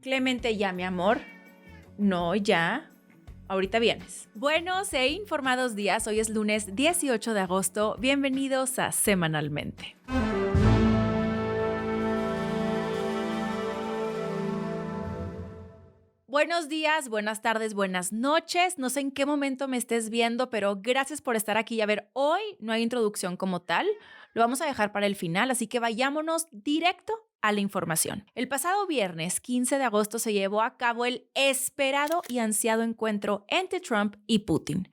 Clemente, ya, mi amor. No, ya. Ahorita vienes. Buenos e informados días. Hoy es lunes 18 de agosto. Bienvenidos a Semanalmente. Buenos días, buenas tardes, buenas noches. No sé en qué momento me estés viendo, pero gracias por estar aquí. A ver, hoy no hay introducción como tal. Lo vamos a dejar para el final, así que vayámonos directo a la información. El pasado viernes 15 de agosto se llevó a cabo el esperado y ansiado encuentro entre Trump y Putin.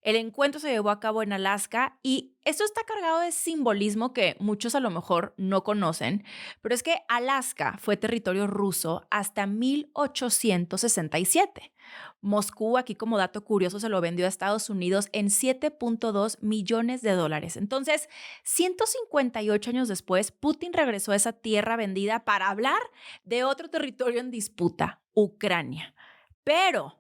El encuentro se llevó a cabo en Alaska y esto está cargado de simbolismo que muchos a lo mejor no conocen, pero es que Alaska fue territorio ruso hasta 1867. Moscú, aquí como dato curioso, se lo vendió a Estados Unidos en $7.2 millones. Entonces, 158 años después, Putin regresó a esa tierra vendida para hablar de otro territorio en disputa, Ucrania. Pero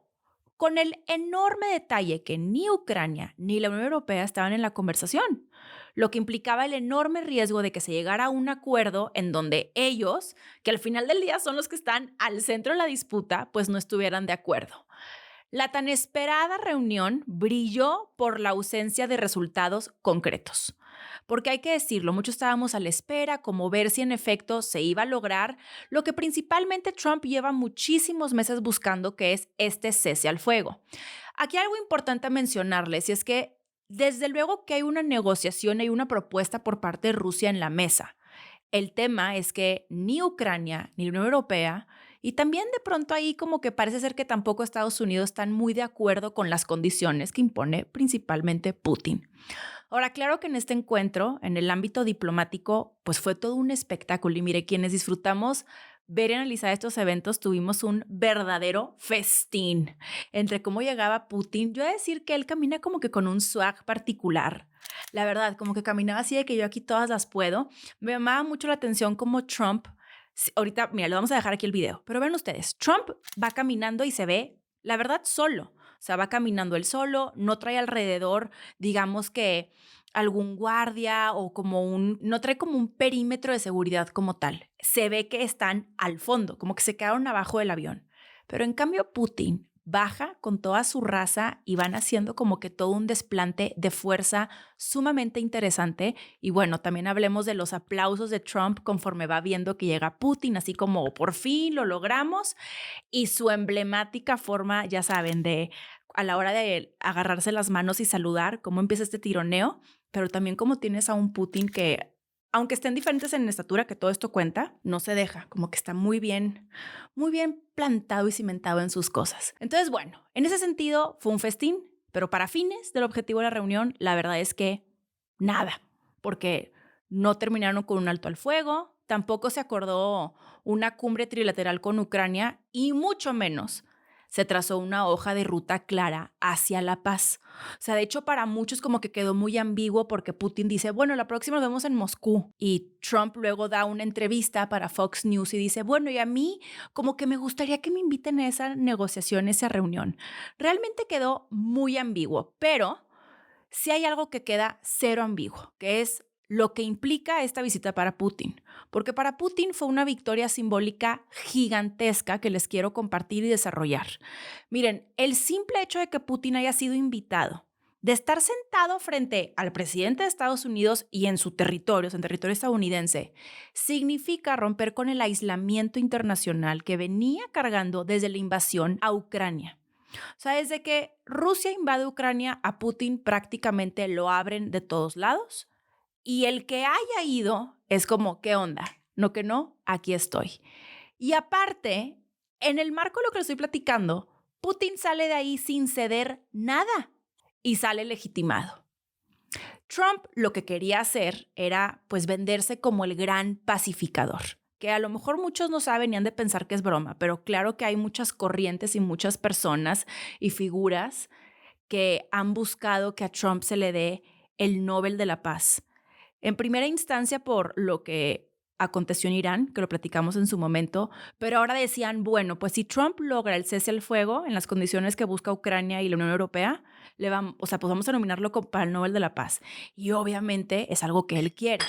con el enorme detalle que ni Ucrania ni la Unión Europea estaban en la conversación, lo que implicaba el enorme riesgo de que se llegara a un acuerdo en donde ellos, que al final del día son los que están al centro de la disputa, pues no estuvieran de acuerdo. La tan esperada reunión brilló por la ausencia de resultados concretos. Porque hay que decirlo, muchos estábamos a la espera, como ver si en efecto se iba a lograr lo que principalmente Trump lleva muchísimos meses buscando, que es este cese al fuego. Aquí hay algo importante a mencionarles y es que desde luego que hay una negociación, hay una propuesta por parte de Rusia en la mesa. El tema es que ni Ucrania ni la Unión Europea y también de pronto ahí como que parece ser que tampoco Estados Unidos están muy de acuerdo con las condiciones que impone principalmente Putin. Ahora, claro que en este encuentro, en el ámbito diplomático, pues fue todo un espectáculo y mire, quienes disfrutamos ver y analizar estos eventos tuvimos un verdadero festín entre cómo llegaba Putin. Yo he de decir que él camina como que con un swag particular. La verdad, como que caminaba así de que yo aquí todas las puedo. Me llamaba mucho la atención como Trump, ahorita, mira, lo vamos a dejar aquí el video, pero ven ustedes, Trump va caminando y se ve, la verdad, solo. O sea, va caminando él solo, no trae alrededor, digamos que algún guardia o no trae como un perímetro de seguridad como tal. Se ve que están al fondo, como que se quedaron abajo del avión. Pero en cambio Putin baja con toda su raza y van haciendo como que todo un desplante de fuerza sumamente interesante. Y bueno, también hablemos de los aplausos de Trump conforme va viendo que llega Putin, así como por fin lo logramos. Y su emblemática forma, ya saben, de a la hora de agarrarse las manos y saludar, cómo empieza este tironeo, pero también cómo tienes a un Putin que, aunque estén diferentes en estatura, que todo esto cuenta, no se deja, como que está muy bien plantado y cimentado en sus cosas. Entonces, bueno, en ese sentido fue un festín, pero para fines del objetivo de la reunión, la verdad es que nada, porque no terminaron con un alto al fuego, tampoco se acordó una cumbre trilateral con Ucrania y mucho menos se trazó una hoja de ruta clara hacia la paz. O sea, de hecho, para muchos como que quedó muy ambiguo porque Putin dice, bueno, la próxima nos vemos en Moscú. Y Trump luego da una entrevista para Fox News y dice, bueno, y a mí como que me gustaría que me inviten a esa negociación, a esa reunión. Realmente quedó muy ambiguo, pero sí hay algo que queda cero ambiguo, que es lo que implica esta visita para Putin. Porque para Putin fue una victoria simbólica gigantesca que les quiero compartir y desarrollar. Miren, el simple hecho de que Putin haya sido invitado, de estar sentado frente al presidente de Estados Unidos y en su territorio, en territorio estadounidense, significa romper con el aislamiento internacional que venía cargando desde la invasión a Ucrania. O sea, desde que Rusia invade Ucrania, a Putin prácticamente lo abren de todos lados. Y el que haya ido es como, ¿qué onda? No que no, aquí estoy. Y aparte, en el marco de lo que les estoy platicando, Putin sale de ahí sin ceder nada y sale legitimado. Trump lo que quería hacer era pues venderse como el gran pacificador, que a lo mejor muchos no saben y han de pensar que es broma, pero claro que hay muchas corrientes y muchas personas y figuras que han buscado que a Trump se le dé el Nobel de la Paz. En primera instancia por lo que aconteció en Irán, que lo platicamos en su momento, pero ahora decían, bueno, pues si Trump logra el cese al fuego en las condiciones que busca Ucrania y la Unión Europea, pues vamos a nominarlo para el Nobel de la Paz. Y obviamente es algo que él quiere.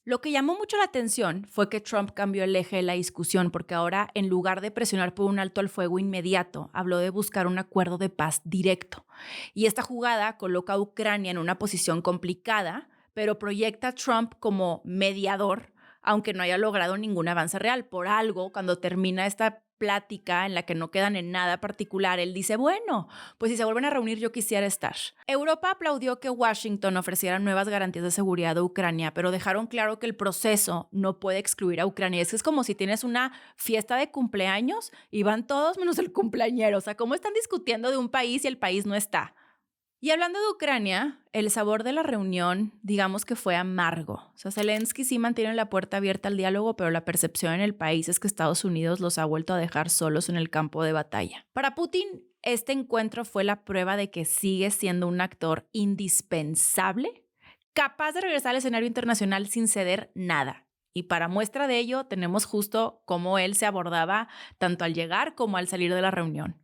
Lo que llamó mucho la atención fue que Trump cambió el eje de la discusión porque ahora, en lugar de presionar por un alto al fuego inmediato, habló de buscar un acuerdo de paz directo. Y esta jugada coloca a Ucrania en una posición complicada, pero proyecta a Trump como mediador, aunque no haya logrado ningún avance real. Por algo, cuando termina esta plática en la que no quedan en nada particular, él dice, bueno, pues si se vuelven a reunir yo quisiera estar. Europa aplaudió que Washington ofreciera nuevas garantías de seguridad a Ucrania, pero dejaron claro que el proceso no puede excluir a Ucrania. Es como si tienes una fiesta de cumpleaños y van todos menos el cumpleañero. O sea, ¿cómo están discutiendo de un país y el país no está? Y hablando de Ucrania, el sabor de la reunión, digamos que fue amargo. O sea, Zelensky sí mantiene la puerta abierta al diálogo, pero la percepción en el país es que Estados Unidos los ha vuelto a dejar solos en el campo de batalla. Para Putin, este encuentro fue la prueba de que sigue siendo un actor indispensable, capaz de regresar al escenario internacional sin ceder nada. Y para muestra de ello, tenemos justo cómo él se abordaba tanto al llegar como al salir de la reunión.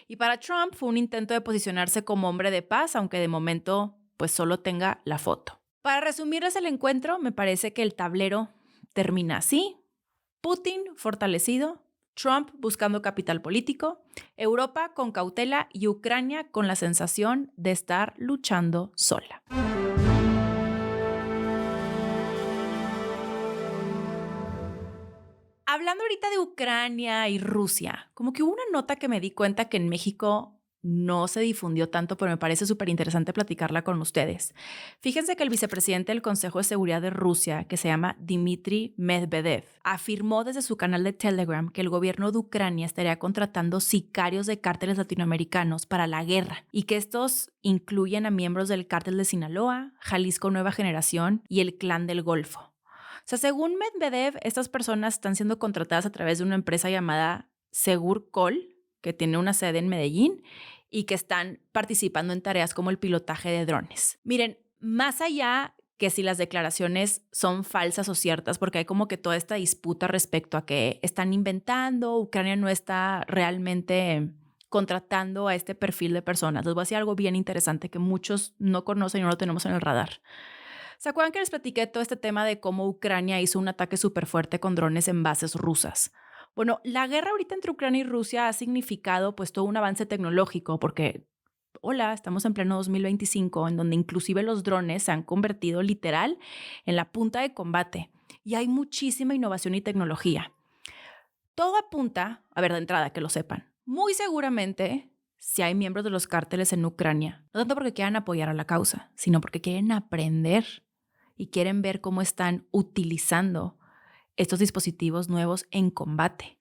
Y para Trump fue un intento de posicionarse como hombre de paz, aunque de momento pues solo tenga la foto. Para resumirles el encuentro, me parece que el tablero termina así. Putin fortalecido, Trump buscando capital político, Europa con cautela y Ucrania con la sensación de estar luchando sola. Hablando ahorita de Ucrania y Rusia, como que hubo una nota que me di cuenta que en México no se difundió tanto, pero me parece súper interesante platicarla con ustedes. Fíjense que el vicepresidente del Consejo de Seguridad de Rusia, que se llama Dmitry Medvedev, afirmó desde su canal de Telegram que el gobierno de Ucrania estaría contratando sicarios de cárteles latinoamericanos para la guerra y que estos incluyen a miembros del cártel de Sinaloa, Jalisco Nueva Generación y el Clan del Golfo. O sea, según Medvedev, estas personas están siendo contratadas a través de una empresa llamada Segurcol, que tiene una sede en Medellín y que están participando en tareas como el pilotaje de drones. Miren, más allá que si las declaraciones son falsas o ciertas, porque hay como que toda esta disputa respecto a que están inventando, Ucrania no está realmente contratando a este perfil de personas. Les voy a decir algo bien interesante que muchos no conocen y no lo tenemos en el radar. ¿Se acuerdan que les platiqué todo este tema de cómo Ucrania hizo un ataque súper fuerte con drones en bases rusas? Bueno, la guerra ahorita entre Ucrania y Rusia ha significado pues todo un avance tecnológico porque, hola, estamos en pleno 2025 en donde inclusive los drones se han convertido literal en la punta de combate y hay muchísima innovación y tecnología. Todo apunta, a ver, de entrada, que lo sepan, muy seguramente si hay miembros de los cárteles en Ucrania, no tanto porque quieran apoyar a la causa, sino porque quieren aprender y quieren ver cómo están utilizando estos dispositivos nuevos en combate.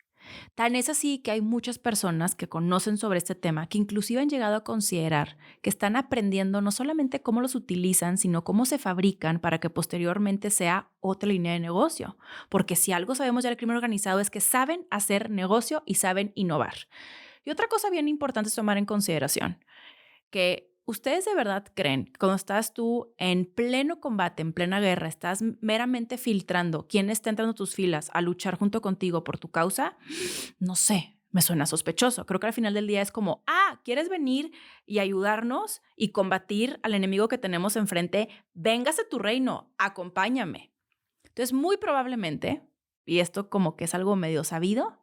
Tan es así que hay muchas personas que conocen sobre este tema que inclusive han llegado a considerar que están aprendiendo no solamente cómo los utilizan, sino cómo se fabrican para que posteriormente sea otra línea de negocio. Porque si algo sabemos ya del crimen organizado es que saben hacer negocio y saben innovar. Y otra cosa bien importante es tomar en consideración que ustedes de verdad creen que cuando estás tú en pleno combate, en plena guerra, estás meramente filtrando quién está entrando a tus filas a luchar junto contigo por tu causa, no sé, me suena sospechoso. Creo que al final del día es como, ¿quieres venir y ayudarnos y combatir al enemigo que tenemos enfrente? Véngase a tu reino, acompáñame. Entonces, muy probablemente, y esto como que es algo medio sabido,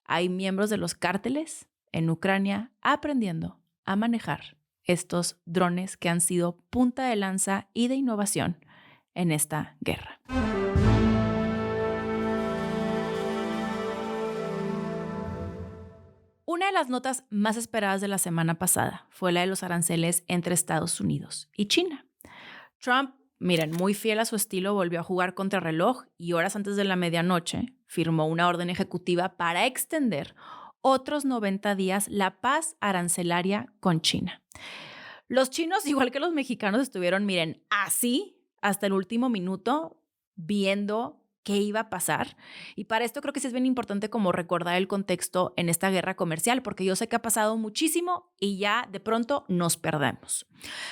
hay miembros de los cárteles en Ucrania aprendiendo a manejar estos drones que han sido punta de lanza y de innovación en esta guerra. Una de las notas más esperadas de la semana pasada fue la de los aranceles entre Estados Unidos y China. Trump, miren, muy fiel a su estilo, volvió a jugar contrarreloj y horas antes de la medianoche firmó una orden ejecutiva para extender otros 90 días la paz arancelaria con China. Los chinos, igual que los mexicanos, estuvieron, miren, así hasta el último minuto, viendo qué iba a pasar. Y para esto creo que sí es bien importante como recordar el contexto en esta guerra comercial, porque yo sé que ha pasado muchísimo y ya de pronto nos perdemos.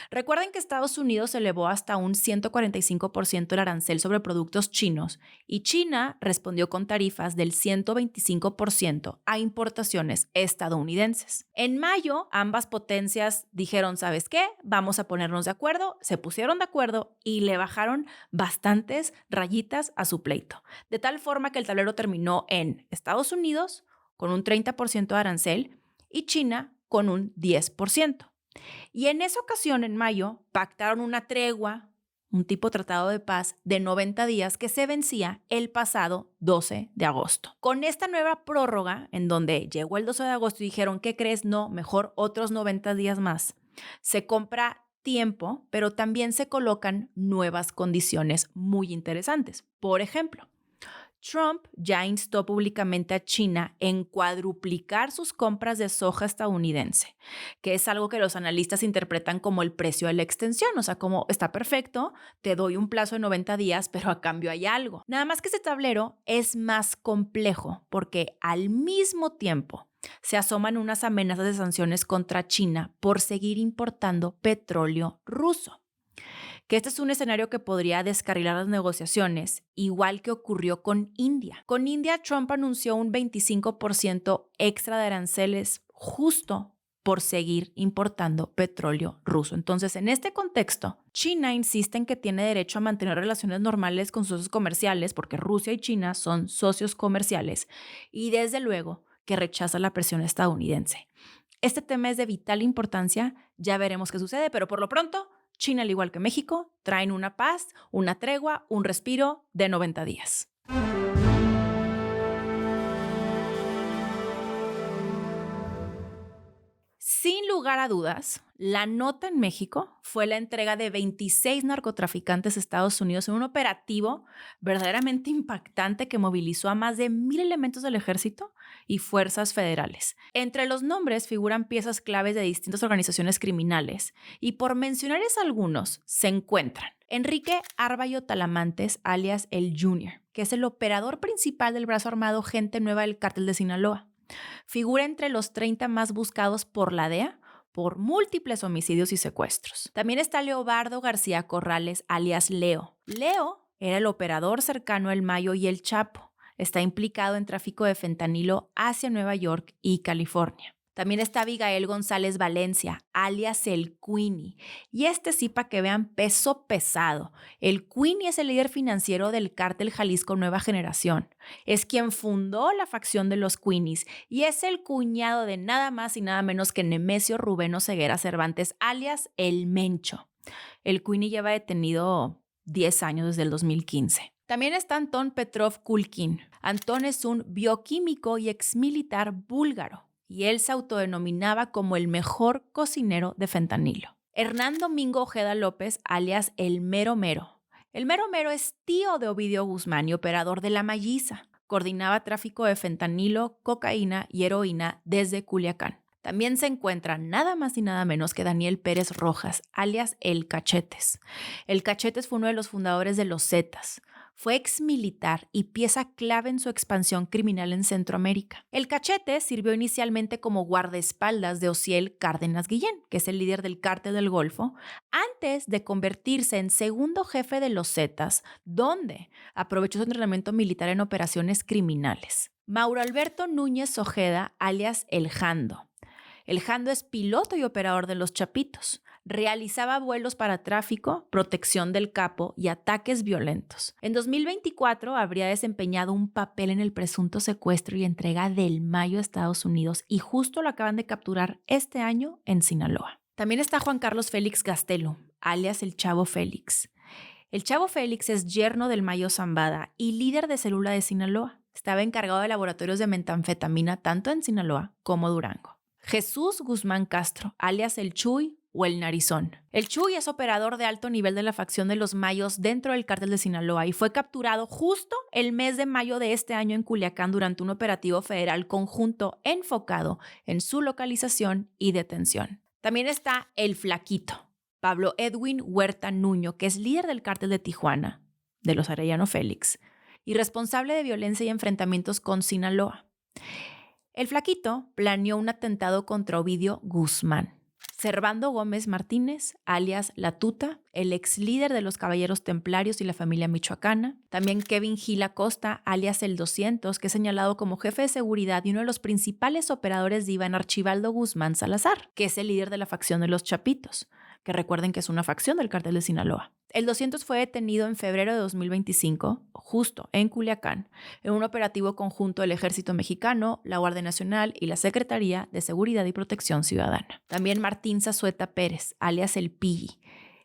Recuerden que Estados Unidos elevó hasta un 145% el arancel sobre productos chinos y China respondió con tarifas del 125% a importaciones estadounidenses. En mayo, ambas potencias dijeron, ¿sabes qué? Vamos a ponernos de acuerdo, se pusieron de acuerdo y le bajaron bastantes rayitas a su pleito, de tal forma que el tablero terminó en Estados Unidos con un 30% de arancel y China con un 10%. Y en esa ocasión, en mayo, pactaron una tregua, un tipo tratado de paz de 90 días que se vencía el pasado 12 de agosto. Con esta nueva prórroga, en donde llegó el 12 de agosto y dijeron, ¿qué crees? No, mejor otros 90 días más. Se compra tiempo, pero también se colocan nuevas condiciones muy interesantes. Por ejemplo, Trump ya instó públicamente a China en cuadruplicar sus compras de soja estadounidense, que es algo que los analistas interpretan como el precio de la extensión, o sea, como está perfecto, te doy un plazo de 90 días, pero a cambio hay algo. Nada más que ese tablero es más complejo porque al mismo tiempo se asoman unas amenazas de sanciones contra China por seguir importando petróleo ruso, que este es un escenario que podría descarrilar las negociaciones, igual que ocurrió con India. Con India, Trump anunció un 25% extra de aranceles justo por seguir importando petróleo ruso. Entonces, en este contexto, China insiste en que tiene derecho a mantener relaciones normales con sus socios comerciales, porque Rusia y China son socios comerciales, y desde luego que rechaza la presión estadounidense. Este tema es de vital importancia, ya veremos qué sucede, pero por lo pronto, China, al igual que México, traen una paz, una tregua, un respiro de 90 días. Sin lugar a dudas, la nota en México fue la entrega de 26 narcotraficantes a Estados Unidos en un operativo verdaderamente impactante que movilizó a más de 1,000 elementos del ejército y fuerzas federales. Entre los nombres figuran piezas claves de distintas organizaciones criminales y por mencionarles algunos se encuentran Enrique Arballo Talamantes, alias El Junior, que es el operador principal del brazo armado Gente Nueva del Cártel de Sinaloa. Figura entre los 30 más buscados por la DEA por múltiples homicidios y secuestros. También está Leobardo García Corrales, alias Leo. Leo era el operador cercano al Mayo y el Chapo. Está implicado en tráfico de fentanilo hacia Nueva York y California. También está Abigail González Valencia, alias el Queenie. Y este sí, para que vean, peso pesado. El Queenie es el líder financiero del cártel Jalisco Nueva Generación. Es quien fundó la facción de los Queenies y es el cuñado de nada más y nada menos que Nemesio Rubén Ceguera Cervantes, alias el Mencho. El Queenie lleva detenido 10 años desde el 2015. También está Antón Petrov Kulkin. Antón es un bioquímico y exmilitar búlgaro, y él se autodenominaba como el mejor cocinero de fentanilo. Hernán Domingo Ojeda López, alias el Mero Mero. El Mero Mero es tío de Ovidio Guzmán y operador de La Malliza. Coordinaba tráfico de fentanilo, cocaína y heroína desde Culiacán. También se encuentra nada más y nada menos que Daniel Pérez Rojas, alias El Cachetes. El Cachetes fue uno de los fundadores de los Zetas. Fue exmilitar y pieza clave en su expansión criminal en Centroamérica. El Cachete sirvió inicialmente como guardaespaldas de Ociel Cárdenas Guillén, que es el líder del Cártel del Golfo, antes de convertirse en segundo jefe de los Zetas, donde aprovechó su entrenamiento militar en operaciones criminales. Mauro Alberto Núñez Ojeda, alias El Jando. El Jando es piloto y operador de los Chapitos. Realizaba vuelos para tráfico, protección del capo y ataques violentos. En 2024 habría desempeñado un papel en el presunto secuestro y entrega del Mayo a Estados Unidos y justo lo acaban de capturar este año en Sinaloa. También está Juan Carlos Félix Gastelo, alias el Chavo Félix. El Chavo Félix es yerno del Mayo Zambada y líder de célula de Sinaloa. Estaba encargado de laboratorios de metanfetamina tanto en Sinaloa como Durango. Jesús Guzmán Castro, alias el Chuy o el Narizón. El Chuy es operador de alto nivel de la facción de los Mayos dentro del cártel de Sinaloa y fue capturado justo el mes de mayo de este año en Culiacán durante un operativo federal conjunto enfocado en su localización y detención. También está el Flaquito, Pablo Edwin Huerta Nuño, que es líder del cártel de Tijuana, de los Arellano Félix, y responsable de violencia y enfrentamientos con Sinaloa. El flaquito planeó un atentado contra Ovidio Guzmán. Servando Gómez Martínez, alias La Tuta, el ex líder de los Caballeros Templarios y la familia michoacana. También Kevin Gil Acosta, alias El 200, que es señalado como jefe de seguridad y uno de los principales operadores de Iván Archibaldo Guzmán Salazar, que es el líder de la facción de los Chapitos, que recuerden que es una facción del cártel de Sinaloa. El 200 fue detenido en febrero de 2025, justo en Culiacán, en un operativo conjunto del Ejército Mexicano, la Guardia Nacional y la Secretaría de Seguridad y Protección Ciudadana. También Martín Zazueta Pérez, alias El Pilli.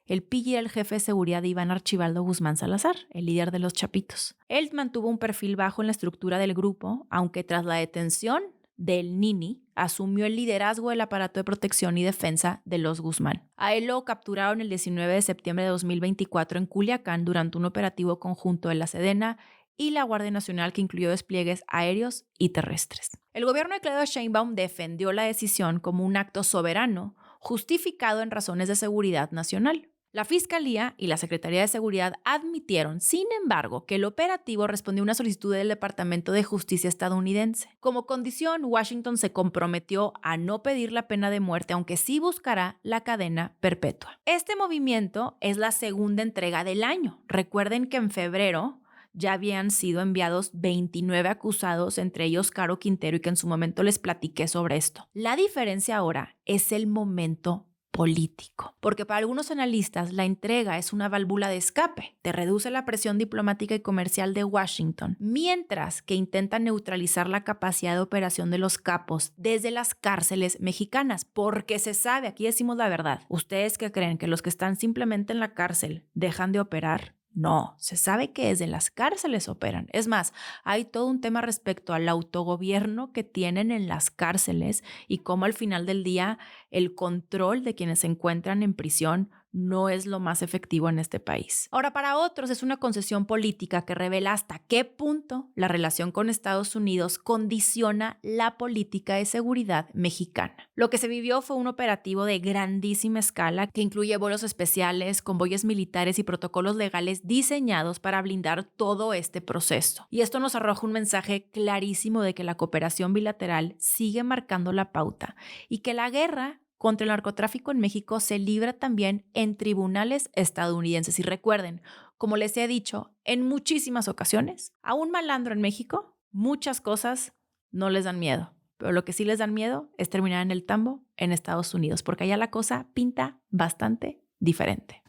El Pilli era el jefe de seguridad de Iván Archibaldo Guzmán Salazar, el líder de los Chapitos. Él mantuvo un perfil bajo en la estructura del grupo, aunque tras la detención del Nini, asumió el liderazgo del aparato de protección y defensa de los Guzmán. A él lo capturaron el 19 de septiembre de 2024 en Culiacán durante un operativo conjunto de la Sedena y la Guardia Nacional que incluyó despliegues aéreos y terrestres. El gobierno de Claudia Sheinbaum defendió la decisión como un acto soberano, justificado en razones de seguridad nacional. La Fiscalía y la Secretaría de Seguridad admitieron, sin embargo, que el operativo respondió a una solicitud del Departamento de Justicia estadounidense. Como condición, Washington se comprometió a no pedir la pena de muerte, aunque sí buscará la cadena perpetua. Este movimiento es la segunda entrega del año. Recuerden que en febrero ya habían sido enviados 29 acusados, entre ellos Caro Quintero, y que en su momento les platiqué sobre esto. La diferencia ahora es el momento político, porque para algunos analistas la entrega es una válvula de escape, te reduce la presión diplomática y comercial de Washington, mientras que intenta neutralizar la capacidad de operación de los capos desde las cárceles mexicanas, porque se sabe, aquí decimos la verdad, ¿ustedes qué creen? ¿Que los que están simplemente en la cárcel dejan de operar? No, se sabe que desde las cárceles operan. Es más, hay todo un tema respecto al autogobierno que tienen en las cárceles y cómo al final del día el control de quienes se encuentran en prisión no es lo más efectivo en este país. Ahora, para otros es una concesión política que revela hasta qué punto la relación con Estados Unidos condiciona la política de seguridad mexicana. Lo que se vivió fue un operativo de grandísima escala que incluye vuelos especiales, convoyes militares y protocolos legales diseñados para blindar todo este proceso. Y esto nos arroja un mensaje clarísimo de que la cooperación bilateral sigue marcando la pauta y que la guerra contra el narcotráfico en México se libra también en tribunales estadounidenses. Y recuerden, como les he dicho en muchísimas ocasiones, a un malandro en México muchas cosas no les dan miedo, pero lo que sí les dan miedo es terminar en el tambo en Estados Unidos, porque allá la cosa pinta bastante diferente.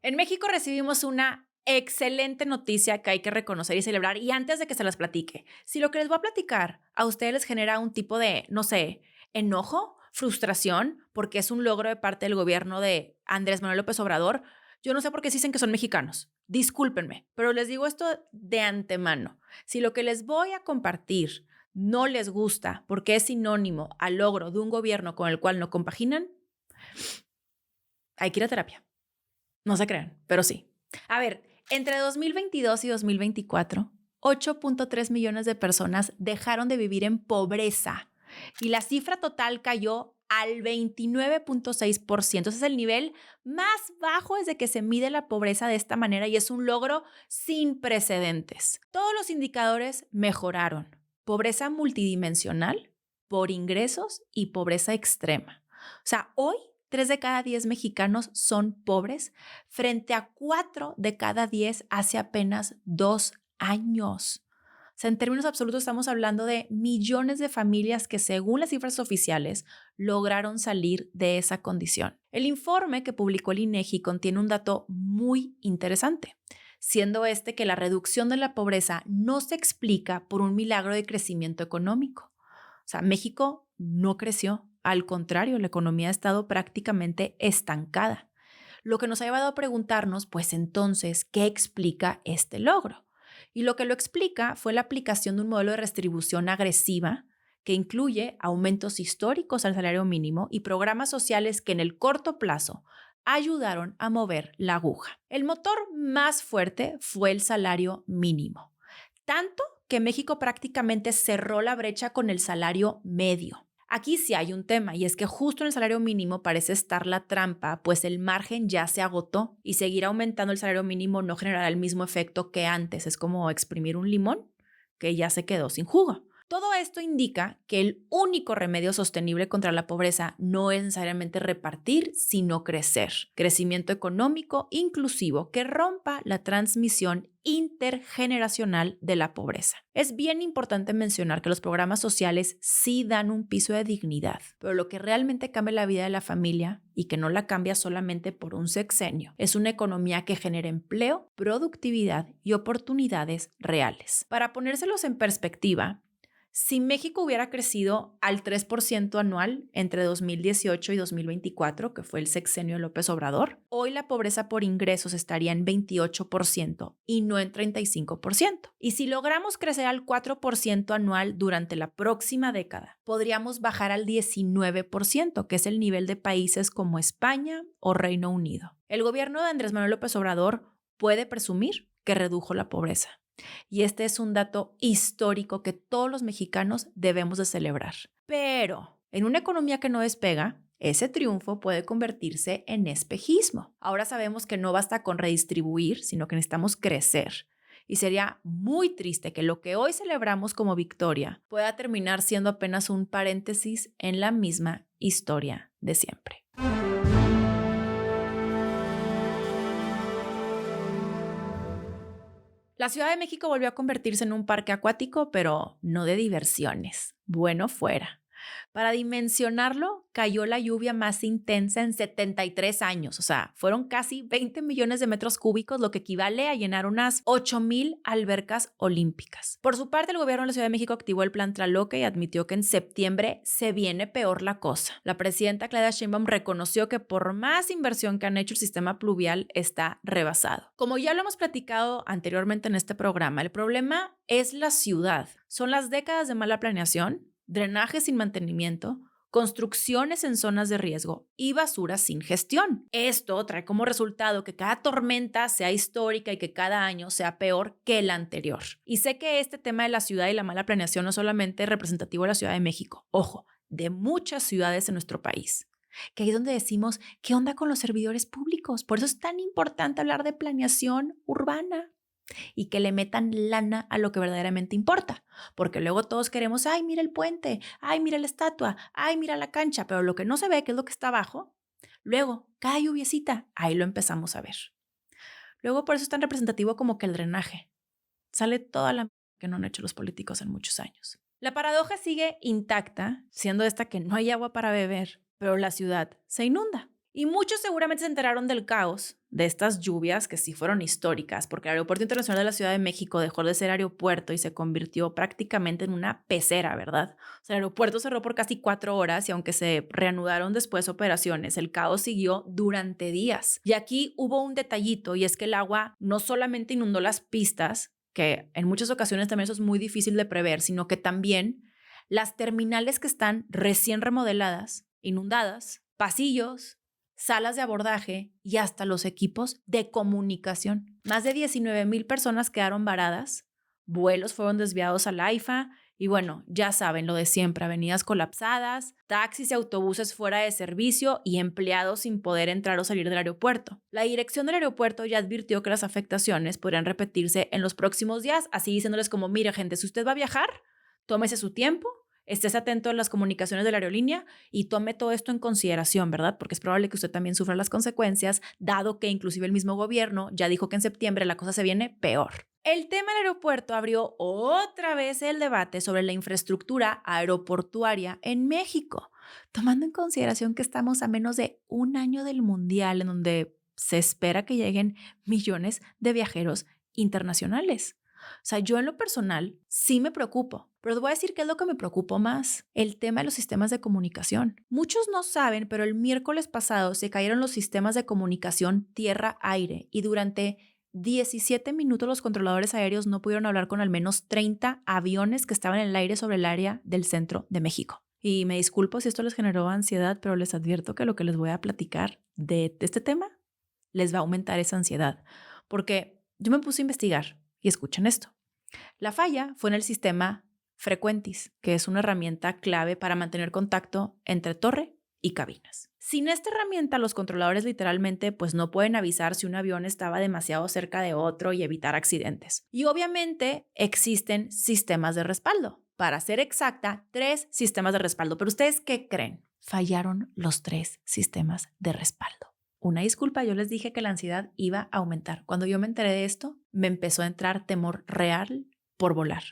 En México recibimos una excelente noticia que hay que reconocer y celebrar. Y antes de que se las platique, si lo que les voy a platicar a ustedes les genera un tipo de, no sé, enojo, frustración, porque es un logro de parte del gobierno de Andrés Manuel López Obrador, yo no sé por qué dicen que son mexicanos. Discúlpenme, pero les digo esto de antemano. Si lo que les voy a compartir no les gusta porque es sinónimo al logro de un gobierno con el cual no compaginan, hay que ir a terapia. No se crean, pero sí. A ver, entre 2022 y 2024, 8.3 millones de personas dejaron de vivir en pobreza y la cifra total cayó al 29.6%. Ese es el nivel más bajo desde que se mide la pobreza de esta manera y es un logro sin precedentes. Todos los indicadores mejoraron. Pobreza multidimensional, por ingresos y pobreza extrema. O sea, hoy 3 de cada 10 mexicanos son pobres frente a 4 de cada 10 hace apenas 2 años. O sea, en términos absolutos estamos hablando de millones de familias que, según las cifras oficiales, lograron salir de esa condición. El informe que publicó el INEGI contiene un dato muy interesante, siendo este que la reducción de la pobreza no se explica por un milagro de crecimiento económico. O sea, México no creció. Al contrario, la economía ha estado prácticamente estancada. Lo que nos ha llevado a preguntarnos, pues entonces, ¿qué explica este logro? Y lo que lo explica fue la aplicación de un modelo de redistribución agresiva que incluye aumentos históricos al salario mínimo y programas sociales que en el corto plazo ayudaron a mover la aguja. El motor más fuerte fue el salario mínimo, tanto que México prácticamente cerró la brecha con el salario medio. Aquí sí hay un tema y es que justo en el salario mínimo parece estar la trampa, pues el margen ya se agotó y seguir aumentando el salario mínimo no generará el mismo efecto que antes. Es como exprimir un limón que ya se quedó sin jugo. Todo esto indica que el único remedio sostenible contra la pobreza no es necesariamente repartir, sino crecer. Crecimiento económico inclusivo que rompa la transmisión intergeneracional de la pobreza. Es bien importante mencionar que los programas sociales sí dan un piso de dignidad, pero lo que realmente cambia la vida de la familia y que no la cambia solamente por un sexenio es una economía que genere empleo, productividad y oportunidades reales. Para ponérselos en perspectiva, si México hubiera crecido al 3% anual entre 2018 y 2024, que fue el sexenio de López Obrador, hoy la pobreza por ingresos estaría en 28% y no en 35%. Y si logramos crecer al 4% anual durante la próxima década, podríamos bajar al 19%, que es el nivel de países como España o Reino Unido. El gobierno de Andrés Manuel López Obrador puede presumir que redujo la pobreza. Y este es un dato histórico que todos los mexicanos debemos de celebrar. Pero en una economía que no despega, ese triunfo puede convertirse en espejismo. Ahora sabemos que no basta con redistribuir, sino que necesitamos crecer. Y sería muy triste que lo que hoy celebramos como victoria pueda terminar siendo apenas un paréntesis en la misma historia de siempre. La Ciudad de México volvió a convertirse en un parque acuático, pero no de diversiones. Bueno fuera. Para dimensionarlo, cayó la lluvia más intensa en 73 años, o sea, fueron casi 20 millones de metros cúbicos, lo que equivale a llenar unas 8,000 albercas olímpicas. Por su parte, el gobierno de la Ciudad de México activó el Plan Tlaloque y admitió que en septiembre se viene peor la cosa. La presidenta Claudia Sheinbaum reconoció que por más inversión que han hecho, el sistema pluvial está rebasado. Como ya lo hemos platicado anteriormente en este programa, el problema es la ciudad. Son las décadas de mala planeación, drenaje sin mantenimiento, construcciones en zonas de riesgo y basura sin gestión. Esto trae como resultado que cada tormenta sea histórica y que cada año sea peor que el anterior. Y sé que este tema de la ciudad y la mala planeación no es solamente representativo de la Ciudad de México, ojo, de muchas ciudades en nuestro país. Que ahí es donde decimos, ¿qué onda con los servidores públicos? Por eso es tan importante hablar de planeación urbana y que le metan lana a lo que verdaderamente importa. Porque luego todos queremos, ay, mira el puente, ay, mira la estatua, ay, mira la cancha, pero lo que no se ve, que es lo que está abajo, luego, cada lluviecita, ahí lo empezamos a ver. Luego por eso es tan representativo como que el drenaje. Sale toda la que no han hecho los políticos en muchos años. La paradoja sigue intacta, siendo esta que no hay agua para beber, pero la ciudad se inunda. Y muchos seguramente se enteraron del caos de estas lluvias que sí fueron históricas, porque el Aeropuerto Internacional de la Ciudad de México dejó de ser aeropuerto y se convirtió prácticamente en una pecera, ¿verdad? O sea, el aeropuerto cerró por casi 4 horas y aunque se reanudaron después operaciones, el caos siguió durante días. Y aquí hubo un detallito y es que el agua no solamente inundó las pistas, que en muchas ocasiones también eso es muy difícil de prever, sino que también las terminales que están recién remodeladas, inundadas, pasillos, salas de abordaje y hasta los equipos de comunicación. Más de 19,000 personas quedaron varadas, vuelos fueron desviados al AIFA y bueno, ya saben lo de siempre, avenidas colapsadas, taxis y autobuses fuera de servicio y empleados sin poder entrar o salir del aeropuerto. La dirección del aeropuerto ya advirtió que las afectaciones podrían repetirse en los próximos días, así diciéndoles como, mire gente, si usted va a viajar, tómese su tiempo, estés atento a las comunicaciones de la aerolínea y tome todo esto en consideración, ¿verdad? Porque es probable que usted también sufra las consecuencias, dado que inclusive el mismo gobierno ya dijo que en septiembre la cosa se viene peor. El tema del aeropuerto abrió otra vez el debate sobre la infraestructura aeroportuaria en México, tomando en consideración que estamos a menos de un año del Mundial, en donde se espera que lleguen millones de viajeros internacionales. O sea, yo en lo personal sí me preocupo, pero te voy a decir qué es lo que me preocupó más, el tema de los sistemas de comunicación. Muchos no saben, pero el miércoles pasado se cayeron los sistemas de comunicación tierra-aire y durante 17 minutos los controladores aéreos no pudieron hablar con al menos 30 aviones que estaban en el aire sobre el área del centro de México. Y me disculpo si esto les generó ansiedad, pero les advierto que lo que les voy a platicar de este tema les va a aumentar esa ansiedad, porque yo me puse a investigar. Y escuchen esto. La falla fue en el sistema Frequentis, que es una herramienta clave para mantener contacto entre torre y cabinas. Sin esta herramienta, los controladores literalmente pues no pueden avisar si un avión estaba demasiado cerca de otro y evitar accidentes. Y obviamente existen sistemas de respaldo. Para ser exacta, 3 sistemas de respaldo. Pero ¿ustedes qué creen? Fallaron los 3 sistemas de respaldo. Una disculpa, yo les dije que la ansiedad iba a aumentar. Cuando yo me enteré de esto, me empezó a entrar temor real por volar.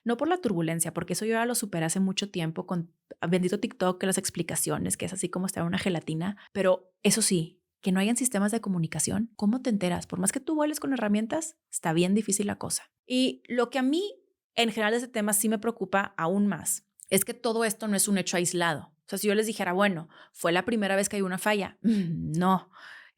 No por la turbulencia, porque eso yo ya lo superé hace mucho tiempo con bendito TikTok, que las explicaciones, que es así como estar en una gelatina. Pero eso sí, que no hayan sistemas de comunicación, ¿cómo te enteras? Por más que tú vueles con herramientas, está bien difícil la cosa. Y lo que a mí, en general, de ese tema sí me preocupa aún más, es que todo esto no es un hecho aislado. O sea, si yo les dijera, bueno, fue la primera vez que hay una falla, no.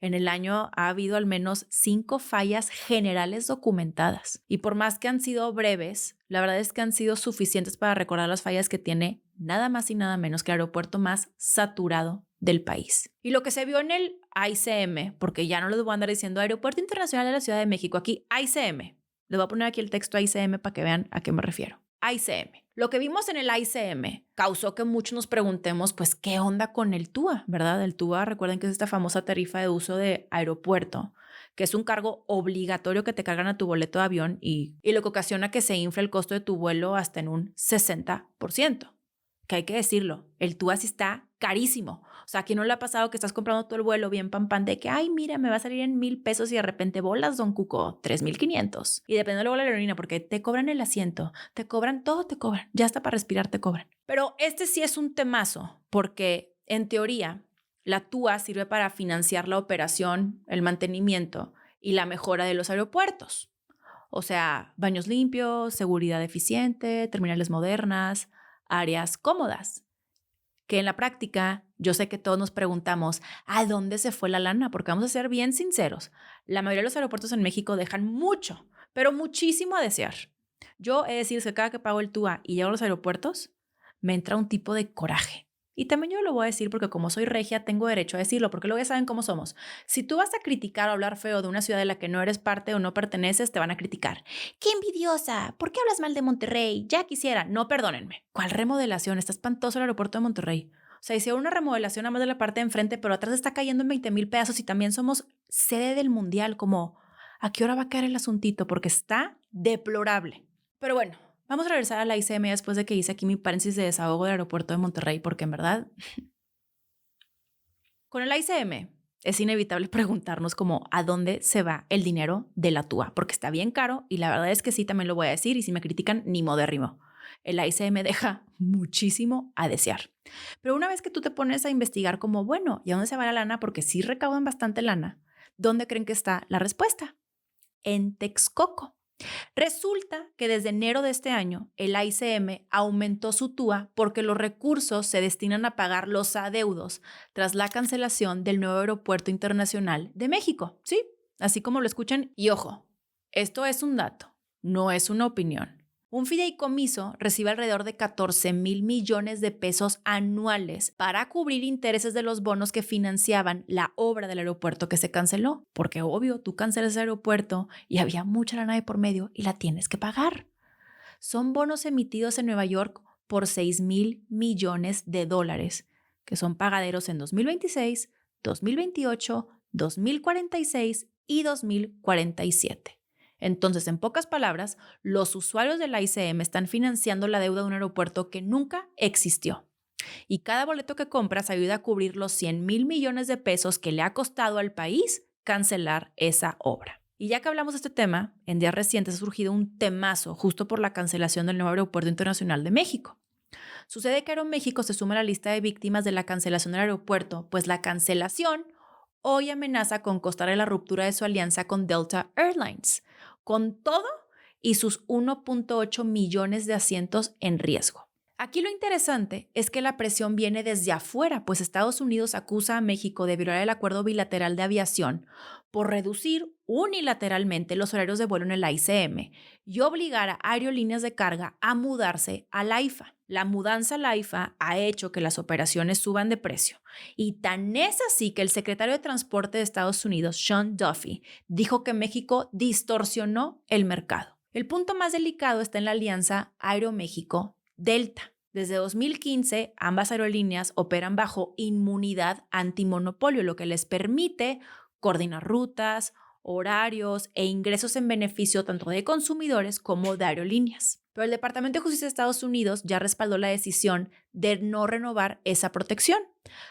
En el año ha habido al menos 5 fallas generales documentadas. Y por más que han sido breves, la verdad es que han sido suficientes para recordar las fallas que tiene nada más y nada menos que el aeropuerto más saturado del país. Y lo que se vio en el AICM, porque ya no les voy a andar diciendo Aeropuerto Internacional de la Ciudad de México, aquí AICM. Les voy a poner aquí el texto AICM para que vean a qué me refiero. AICM. Lo que vimos en el AICM causó que muchos nos preguntemos, pues, ¿qué onda con el TUA? ¿Verdad? El TUA, recuerden que es esta famosa tarifa de uso de aeropuerto, que es un cargo obligatorio que te cargan a tu boleto de avión y lo que ocasiona que se infle el costo de tu vuelo hasta en un 60%. Que hay que decirlo, el TUA sí está carísimo. O sea, ¿a quién no le ha pasado que estás comprando todo el vuelo bien pan de que, ay, mira, me va a salir en 1,000 pesos y de repente bolas, don Cuco, 3,500? Y depende luego de la aerolínea porque te cobran el asiento, te cobran todo, te cobran, ya hasta para respirar te cobran. Pero este sí es un temazo porque en teoría la TUA sirve para financiar la operación, el mantenimiento y la mejora de los aeropuertos. O sea, baños limpios, seguridad eficiente, terminales modernas, áreas cómodas. Que en la práctica, yo sé que todos nos preguntamos, ¿a dónde se fue la lana? Porque vamos a ser bien sinceros, la mayoría de los aeropuertos en México dejan mucho, pero muchísimo a desear. Yo he de decir que cada que pago el TUA y llego a los aeropuertos, me entra un tipo de coraje. Y también yo lo voy a decir porque como soy regia, tengo derecho a decirlo, porque luego ya saben cómo somos. Si tú vas a criticar o hablar feo de una ciudad de la que no eres parte o no perteneces, te van a criticar. ¡Qué envidiosa! ¿Por qué hablas mal de Monterrey? Ya quisiera. No, perdónenme. ¿Cuál remodelación? Está espantoso el aeropuerto de Monterrey. O sea, hicieron una remodelación nada más de la parte de enfrente, pero atrás está cayendo en 20,000 pedazos y también somos sede del mundial. Como, ¿a qué hora va a caer el asuntito? Porque está deplorable. Pero bueno, vamos a regresar a la ICM después de que hice aquí mi paréntesis de desahogo del aeropuerto de Monterrey, porque en verdad, con el ICM es inevitable preguntarnos como a dónde se va el dinero de la TUA, porque está bien caro y la verdad es que sí, también lo voy a decir y si me critican, ni modérrimo. El ICM deja muchísimo a desear. Pero una vez que tú te pones a investigar como, bueno, ¿y a dónde se va la lana? Porque sí recaudan bastante lana. ¿Dónde creen que está la respuesta? En Texcoco. Resulta que desde enero de este año, el ICM aumentó su TUA porque los recursos se destinan a pagar los adeudos tras la cancelación del nuevo Aeropuerto Internacional de México. Sí, así como lo escuchan. Y ojo, esto es un dato, no es una opinión. Un fideicomiso recibe alrededor de 14,000 millones de pesos anuales para cubrir intereses de los bonos que financiaban la obra del aeropuerto que se canceló. Porque obvio, tú cancelas ese aeropuerto y había mucha lana de por medio y la tienes que pagar. Son bonos emitidos en Nueva York por 6,000 millones de dólares, que son pagaderos en 2026, 2028, 2046 y 2047. Entonces, en pocas palabras, los usuarios de la ICM están financiando la deuda de un aeropuerto que nunca existió. Y cada boleto que compras ayuda a cubrir los 100,000 millones de pesos que le ha costado al país cancelar esa obra. Y ya que hablamos de este tema, en días recientes ha surgido un temazo justo por la cancelación del nuevo Aeropuerto Internacional de México. Sucede que Aeroméxico se suma a la lista de víctimas de la cancelación del aeropuerto, pues la cancelación hoy amenaza con costarle la ruptura de su alianza con Delta Airlines, con todo y sus 1,8 millones de asientos en riesgo. Aquí lo interesante es que la presión viene desde afuera, pues Estados Unidos acusa a México de violar el acuerdo bilateral de aviación por reducir unilateralmente los horarios de vuelo en el ICM y obligar a aerolíneas de carga a mudarse al AIFA. La mudanza al AIFA ha hecho que las operaciones suban de precio y tan es así que el secretario de Transporte de Estados Unidos, Sean Duffy, dijo que México distorsionó el mercado. El punto más delicado está en la alianza Aeroméxico-Delta. Desde 2015, ambas aerolíneas operan bajo inmunidad antimonopolio, lo que les permite coordinar rutas, horarios e ingresos en beneficio tanto de consumidores como de aerolíneas. Pero el Departamento de Justicia de Estados Unidos ya respaldó la decisión de no renovar esa protección,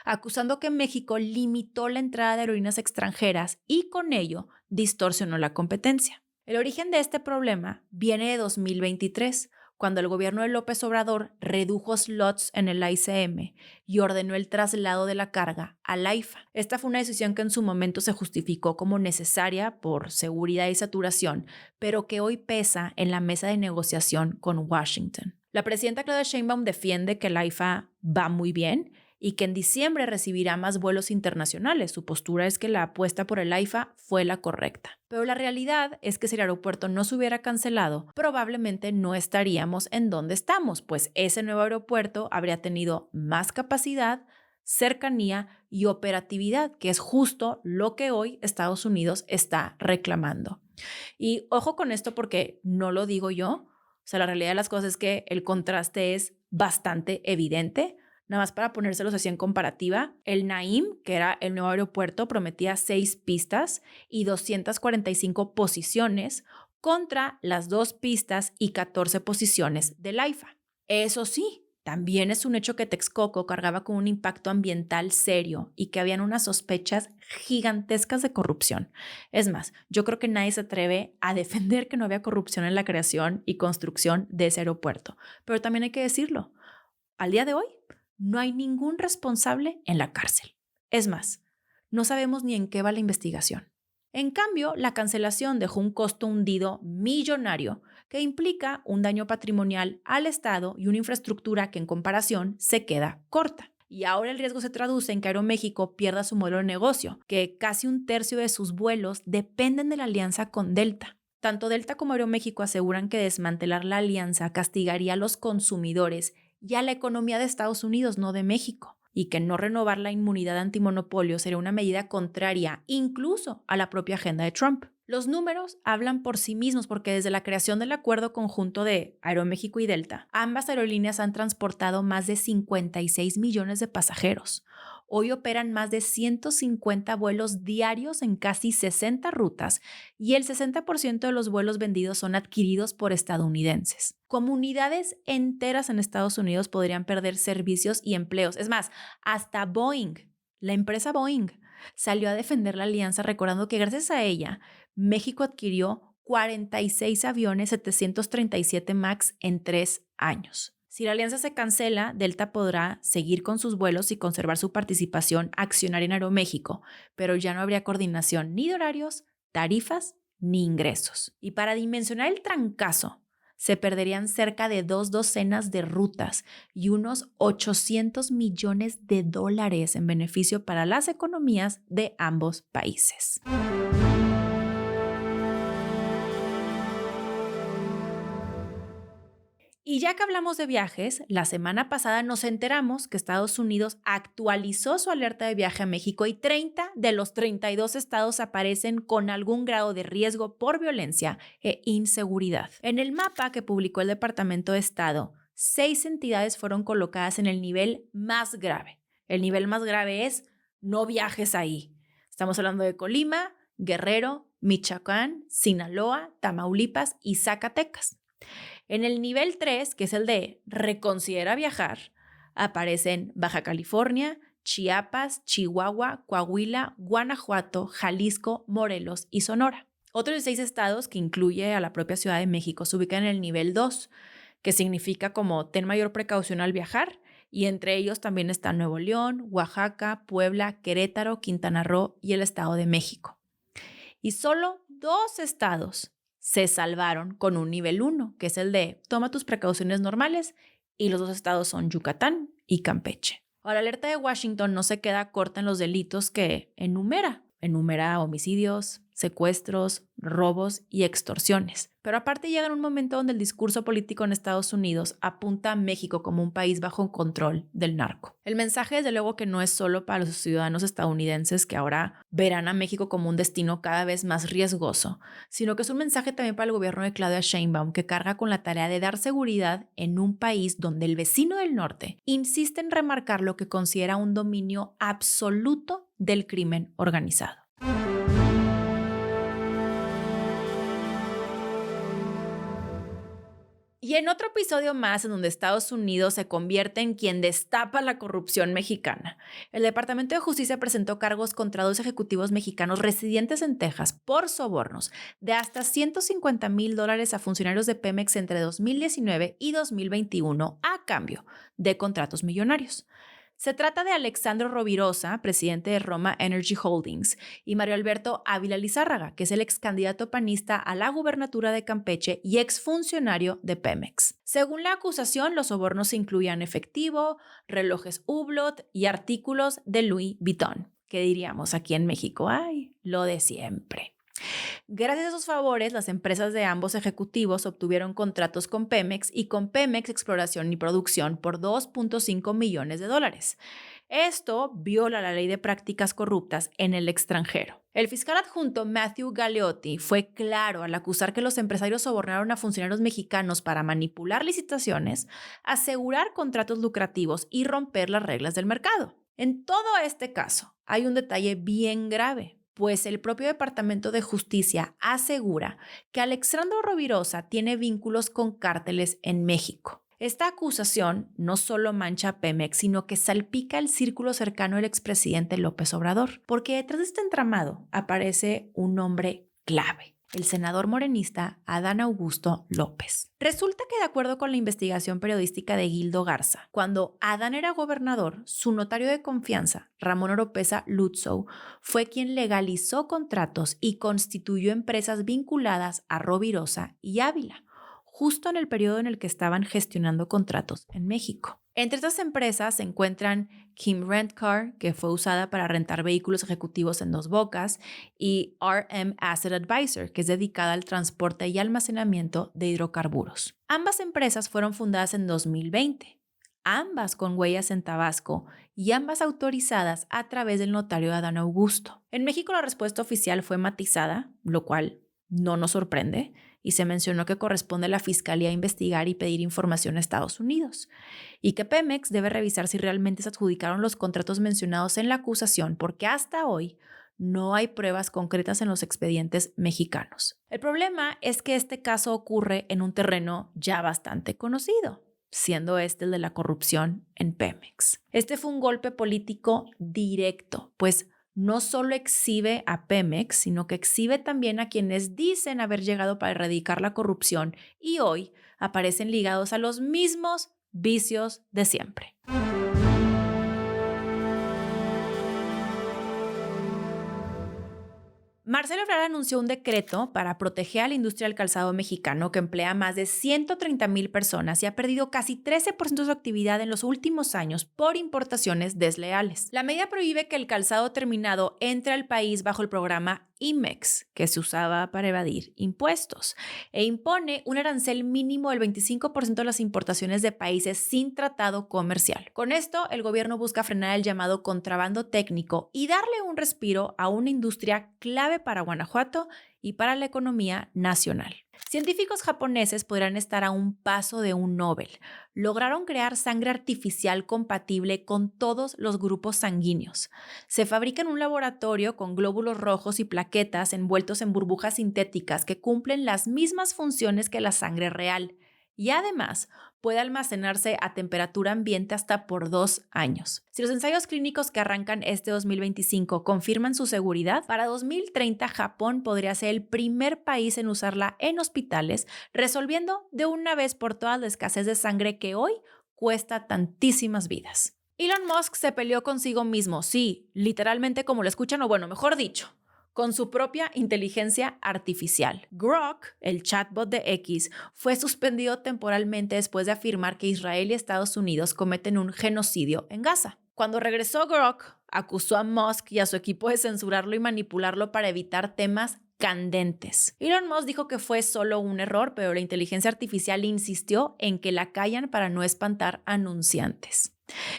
acusando que México limitó la entrada de aerolíneas extranjeras y con ello distorsionó la competencia. El origen de este problema viene de 2023, cuando el gobierno de López Obrador redujo slots en el ICM y ordenó el traslado de la carga al AIFA. Esta fue una decisión que en su momento se justificó como necesaria por seguridad y saturación, pero que hoy pesa en la mesa de negociación con Washington. La presidenta Claudia Sheinbaum defiende que el AIFA va muy bien y que en diciembre recibirá más vuelos internacionales. Su postura es que la apuesta por el AIFA fue la correcta. Pero la realidad es que si el aeropuerto no se hubiera cancelado, probablemente no estaríamos en donde estamos, pues ese nuevo aeropuerto habría tenido más capacidad, cercanía y operatividad, que es justo lo que hoy Estados Unidos está reclamando. Y ojo con esto porque no lo digo yo, o sea, la realidad de las cosas es que el contraste es bastante evidente. Nada más para ponérselos así en comparativa, el Naim, que era el nuevo aeropuerto, prometía 6 pistas y 245 posiciones contra las 2 pistas y 14 posiciones del AIFA. Eso sí, también es un hecho que Texcoco cargaba con un impacto ambiental serio y que habían unas sospechas gigantescas de corrupción. Es más, yo creo que nadie se atreve a defender que no había corrupción en la creación y construcción de ese aeropuerto. Pero también hay que decirlo, al día de hoy, no hay ningún responsable en la cárcel. Es más, no sabemos ni en qué va la investigación. En cambio, la cancelación dejó un costo hundido millonario que implica un daño patrimonial al Estado y una infraestructura que en comparación se queda corta. Y ahora el riesgo se traduce en que Aeroméxico pierda su modelo de negocio, que casi un tercio de sus vuelos dependen de la alianza con Delta. Tanto Delta como Aeroméxico aseguran que desmantelar la alianza castigaría a los consumidores y a la economía de Estados Unidos, no de México, y que no renovar la inmunidad antimonopolio sería una medida contraria incluso a la propia agenda de Trump. Los números hablan por sí mismos porque desde la creación del acuerdo conjunto de Aeroméxico y Delta, ambas aerolíneas han transportado más de 56 millones de pasajeros. Hoy operan más de 150 vuelos diarios en casi 60 rutas y el 60% de los vuelos vendidos son adquiridos por estadounidenses. Comunidades enteras en Estados Unidos podrían perder servicios y empleos. Es más, hasta Boeing, la empresa Boeing, salió a defender la alianza recordando que gracias a ella, México adquirió 46 aviones 737 MAX en 3 años. Si la alianza se cancela, Delta podrá seguir con sus vuelos y conservar su participación accionaria en Aeroméxico, pero ya no habría coordinación ni de horarios, tarifas ni ingresos. Y para dimensionar el trancazo, se perderían cerca de 2 docenas de rutas y unos 800 millones de dólares en beneficio para las economías de ambos países. Y ya que hablamos de viajes, la semana pasada nos enteramos que Estados Unidos actualizó su alerta de viaje a México y 30 de los 32 estados aparecen con algún grado de riesgo por violencia e inseguridad. En el mapa que publicó el Departamento de Estado, 6 entidades fueron colocadas en el nivel más grave. El nivel más grave es no viajes ahí. Estamos hablando de Colima, Guerrero, Michoacán, Sinaloa, Tamaulipas y Zacatecas. En el nivel 3, que es el de reconsidera viajar, aparecen Baja California, Chiapas, Chihuahua, Coahuila, Guanajuato, Jalisco, Morelos y Sonora. Otros 6 estados, que incluye a la propia Ciudad de México, se ubican en el nivel 2, que significa como ten mayor precaución al viajar, y entre ellos también están Nuevo León, Oaxaca, Puebla, Querétaro, Quintana Roo y el Estado de México. Y solo 2 estados se salvaron con un nivel 1, que es el de toma tus precauciones normales, y los 2 estados son Yucatán y Campeche. Ahora, la alerta de Washington no se queda corta en los delitos que enumera homicidios, secuestros, robos y extorsiones. Pero aparte llega en un momento donde el discurso político en Estados Unidos apunta a México como un país bajo control del narco. El mensaje, desde luego, que no es solo para los ciudadanos estadounidenses que ahora verán a México como un destino cada vez más riesgoso, sino que es un mensaje también para el gobierno de Claudia Sheinbaum, que carga con la tarea de dar seguridad en un país donde el vecino del norte insiste en remarcar lo que considera un dominio absoluto del crimen organizado. Y en otro episodio más en donde Estados Unidos se convierte en quien destapa la corrupción mexicana, el Departamento de Justicia presentó cargos contra 2 ejecutivos mexicanos residentes en Texas por sobornos de hasta $150,000 a funcionarios de Pemex entre 2019 y 2021 a cambio de contratos millonarios. Se trata de Alexandro Rovirosa, presidente de Roma Energy Holdings, y Mario Alberto Ávila Lizárraga, que es el ex candidato panista a la gubernatura de Campeche y exfuncionario de Pemex. Según la acusación, los sobornos incluían efectivo, relojes Hublot y artículos de Louis Vuitton. ¿Qué diríamos aquí en México? ¡Ay, lo de siempre! Gracias a esos favores, las empresas de ambos ejecutivos obtuvieron contratos con Pemex y con Pemex Exploración y Producción por $2.5 millones. Esto viola la ley de prácticas corruptas en el extranjero. El fiscal adjunto Matthew Galeotti fue claro al acusar que los empresarios sobornaron a funcionarios mexicanos para manipular licitaciones, asegurar contratos lucrativos y romper las reglas del mercado. En todo este caso, hay un detalle bien grave, pues el propio Departamento de Justicia asegura que Alexandro Rovirosa tiene vínculos con cárteles en México. Esta acusación no solo mancha a Pemex, sino que salpica el círculo cercano del expresidente López Obrador, porque detrás de este entramado aparece un hombre clave: el senador morenista Adán Augusto López. Resulta que, de acuerdo con la investigación periodística de Gildo Garza, cuando Adán era gobernador, su notario de confianza, Ramón Oropesa Lutzow, fue quien legalizó contratos y constituyó empresas vinculadas a Rovirosa y Ávila, justo en el periodo en el que estaban gestionando contratos en México. Entre estas empresas se encuentran Kim Rent Car, que fue usada para rentar vehículos ejecutivos en Dos Bocas, y RM Asset Advisor, que es dedicada al transporte y almacenamiento de hidrocarburos. Ambas empresas fueron fundadas en 2020, ambas con huellas en Tabasco y ambas autorizadas a través del notario Adán Augusto. En México la respuesta oficial fue matizada, lo cual no nos sorprende, y se mencionó que corresponde a la Fiscalía investigar y pedir información a Estados Unidos, y que Pemex debe revisar si realmente se adjudicaron los contratos mencionados en la acusación, porque hasta hoy no hay pruebas concretas en los expedientes mexicanos. El problema es que este caso ocurre en un terreno ya bastante conocido, siendo este el de la corrupción en Pemex. Este fue un golpe político directo, pues no solo exhibe a Pemex, sino que exhibe también a quienes dicen haber llegado para erradicar la corrupción y hoy aparecen ligados a los mismos vicios de siempre. Marcelo Ebrard anunció un decreto para proteger a la industria del calzado mexicano, que emplea a más de 130,000 personas y ha perdido casi 13% de su actividad en los últimos años por importaciones desleales. La medida prohíbe que el calzado terminado entre al país bajo el programa IMEX, que se usaba para evadir impuestos, e impone un arancel mínimo del 25% de las importaciones de países sin tratado comercial. Con esto, el gobierno busca frenar el llamado contrabando técnico y darle un respiro a una industria clave para Guanajuato y para la economía nacional. Científicos japoneses podrían estar a un paso de un Nobel. Lograron crear sangre artificial compatible con todos los grupos sanguíneos. Se fabrica en un laboratorio con glóbulos rojos y plaquetas envueltos en burbujas sintéticas que cumplen las mismas funciones que la sangre real. Y además puede almacenarse a temperatura ambiente hasta por 2 años. Si los ensayos clínicos que arrancan este 2025 confirman su seguridad, para 2030 Japón podría ser el primer país en usarla en hospitales, resolviendo de una vez por todas la escasez de sangre que hoy cuesta tantísimas vidas. Elon Musk se peleó consigo mismo, sí, literalmente como lo escuchan, o bueno, mejor dicho, con su propia inteligencia artificial. Grok, el chatbot de X, fue suspendido temporalmente después de afirmar que Israel y Estados Unidos cometen un genocidio en Gaza. Cuando regresó Grok, acusó a Musk y a su equipo de censurarlo y manipularlo para evitar temas candentes. Elon Musk dijo que fue solo un error, pero la inteligencia artificial insistió en que la callan para no espantar anunciantes.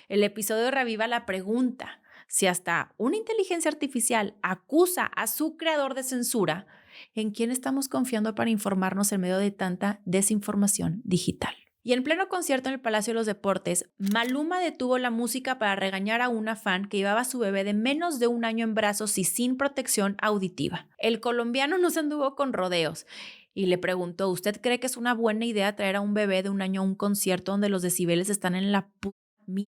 El episodio reviva la pregunta: si hasta una inteligencia artificial acusa a su creador de censura, ¿en quién estamos confiando para informarnos en medio de tanta desinformación digital? Y en pleno concierto en el Palacio de los Deportes, Maluma detuvo la música para regañar a una fan que llevaba a su bebé de menos de un año en brazos y sin protección auditiva. El colombiano no se anduvo con rodeos y le preguntó: ¿usted cree que es una buena idea traer a un bebé de un año a un concierto donde los decibeles están en la puta mierda?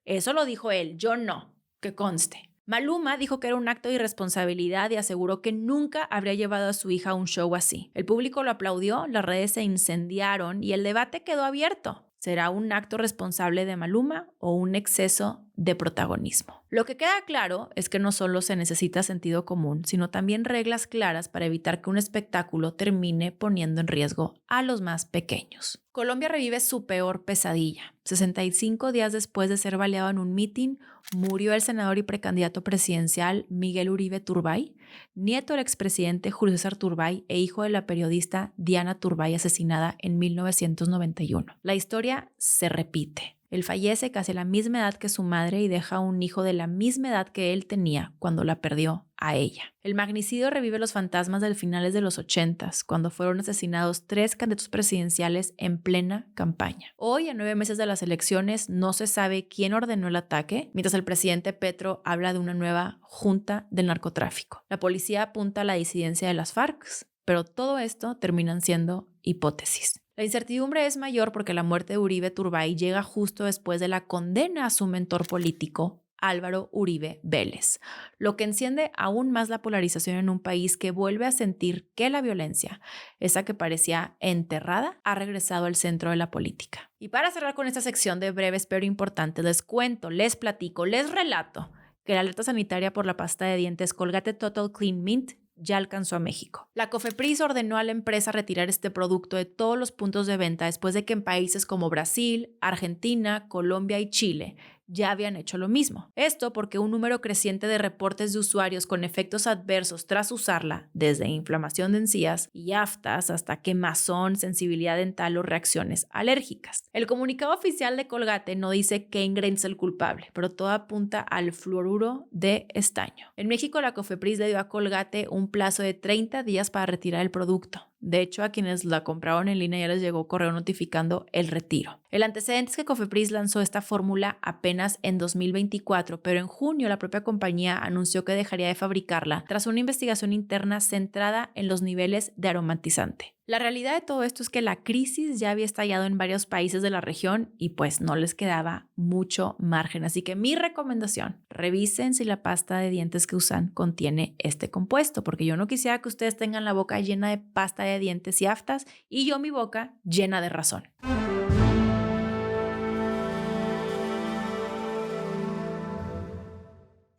Eso lo dijo él, yo no, que conste. Maluma dijo que era un acto de irresponsabilidad y aseguró que nunca habría llevado a su hija a un show así. El público lo aplaudió, las redes se incendiaron y el debate quedó abierto. ¿Será un acto responsable de Maluma o un exceso de protagonismo? Lo que queda claro es que no solo se necesita sentido común, sino también reglas claras para evitar que un espectáculo termine poniendo en riesgo a los más pequeños. Colombia revive su peor pesadilla. 65 días después de ser baleado en un mitin, murió el senador y precandidato presidencial Miguel Uribe Turbay, nieto del expresidente Julio César Turbay e hijo de la periodista Diana Turbay, asesinada en 1991. La historia se repite. Él fallece casi a la misma edad que su madre y deja un hijo de la misma edad que él tenía cuando la perdió a ella. El magnicidio revive los fantasmas del finales de los 80s, cuando fueron asesinados 3 candidatos presidenciales en plena campaña. Hoy, a 9 meses de las elecciones, no se sabe quién ordenó el ataque, mientras el presidente Petro habla de una nueva junta del narcotráfico. La policía apunta a la disidencia de las FARC, pero todo esto terminan siendo hipótesis. La incertidumbre es mayor porque la muerte de Uribe Turbay llega justo después de la condena a su mentor político, Álvaro Uribe Vélez, lo que enciende aún más la polarización en un país que vuelve a sentir que la violencia, esa que parecía enterrada, ha regresado al centro de la política. Y para cerrar con esta sección de breves pero importantes, les cuento, les platico, les relato que la alerta sanitaria por la pasta de dientes Colgate Total Clean Mint ya alcanzó a México. La COFEPRIS ordenó a la empresa retirar este producto de todos los puntos de venta después de que en países como Brasil, Argentina, Colombia y Chile ya habían hecho lo mismo. Esto porque un número creciente de reportes de usuarios con efectos adversos tras usarla, desde inflamación de encías y aftas hasta quemazón, sensibilidad dental o reacciones alérgicas. El comunicado oficial de Colgate no dice qué ingrediente es el culpable, pero todo apunta al fluoruro de estaño. En México, la COFEPRIS le dio a Colgate un plazo de 30 días para retirar el producto. De hecho, a quienes la compraron en línea ya les llegó correo notificando el retiro. El antecedente es que COFEPRIS lanzó esta fórmula apenas en 2024, pero en junio la propia compañía anunció que dejaría de fabricarla tras una investigación interna centrada en los niveles de aromatizante. La realidad de todo esto es que la crisis ya había estallado en varios países de la región y pues no les quedaba mucho margen. Así que mi recomendación, revisen si la pasta de dientes que usan contiene este compuesto, porque yo no quisiera que ustedes tengan la boca llena de pasta de dientes y aftas y yo mi boca llena de razón.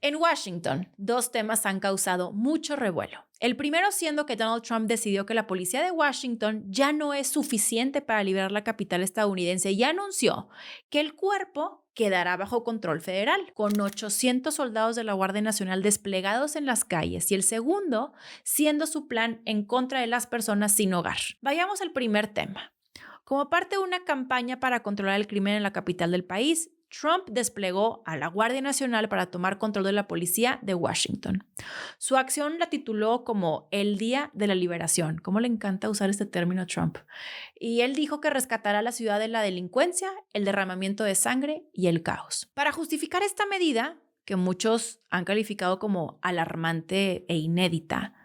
En Washington, 2 temas han causado mucho revuelo. El primero siendo que Donald Trump decidió que la policía de Washington ya no es suficiente para liberar la capital estadounidense y anunció que el cuerpo quedará bajo control federal, con 800 soldados de la Guardia Nacional desplegados en las calles, y el segundo siendo su plan en contra de las personas sin hogar. Vayamos al primer tema. Como parte de una campaña para controlar el crimen en la capital del país, Trump desplegó a la Guardia Nacional para tomar control de la policía de Washington. Su acción la tituló como el Día de la Liberación. ¿Cómo le encanta usar este término a Trump? Y él dijo que rescatará la ciudad de la delincuencia, el derramamiento de sangre y el caos. Para justificar esta medida, que muchos han calificado como alarmante e inédita,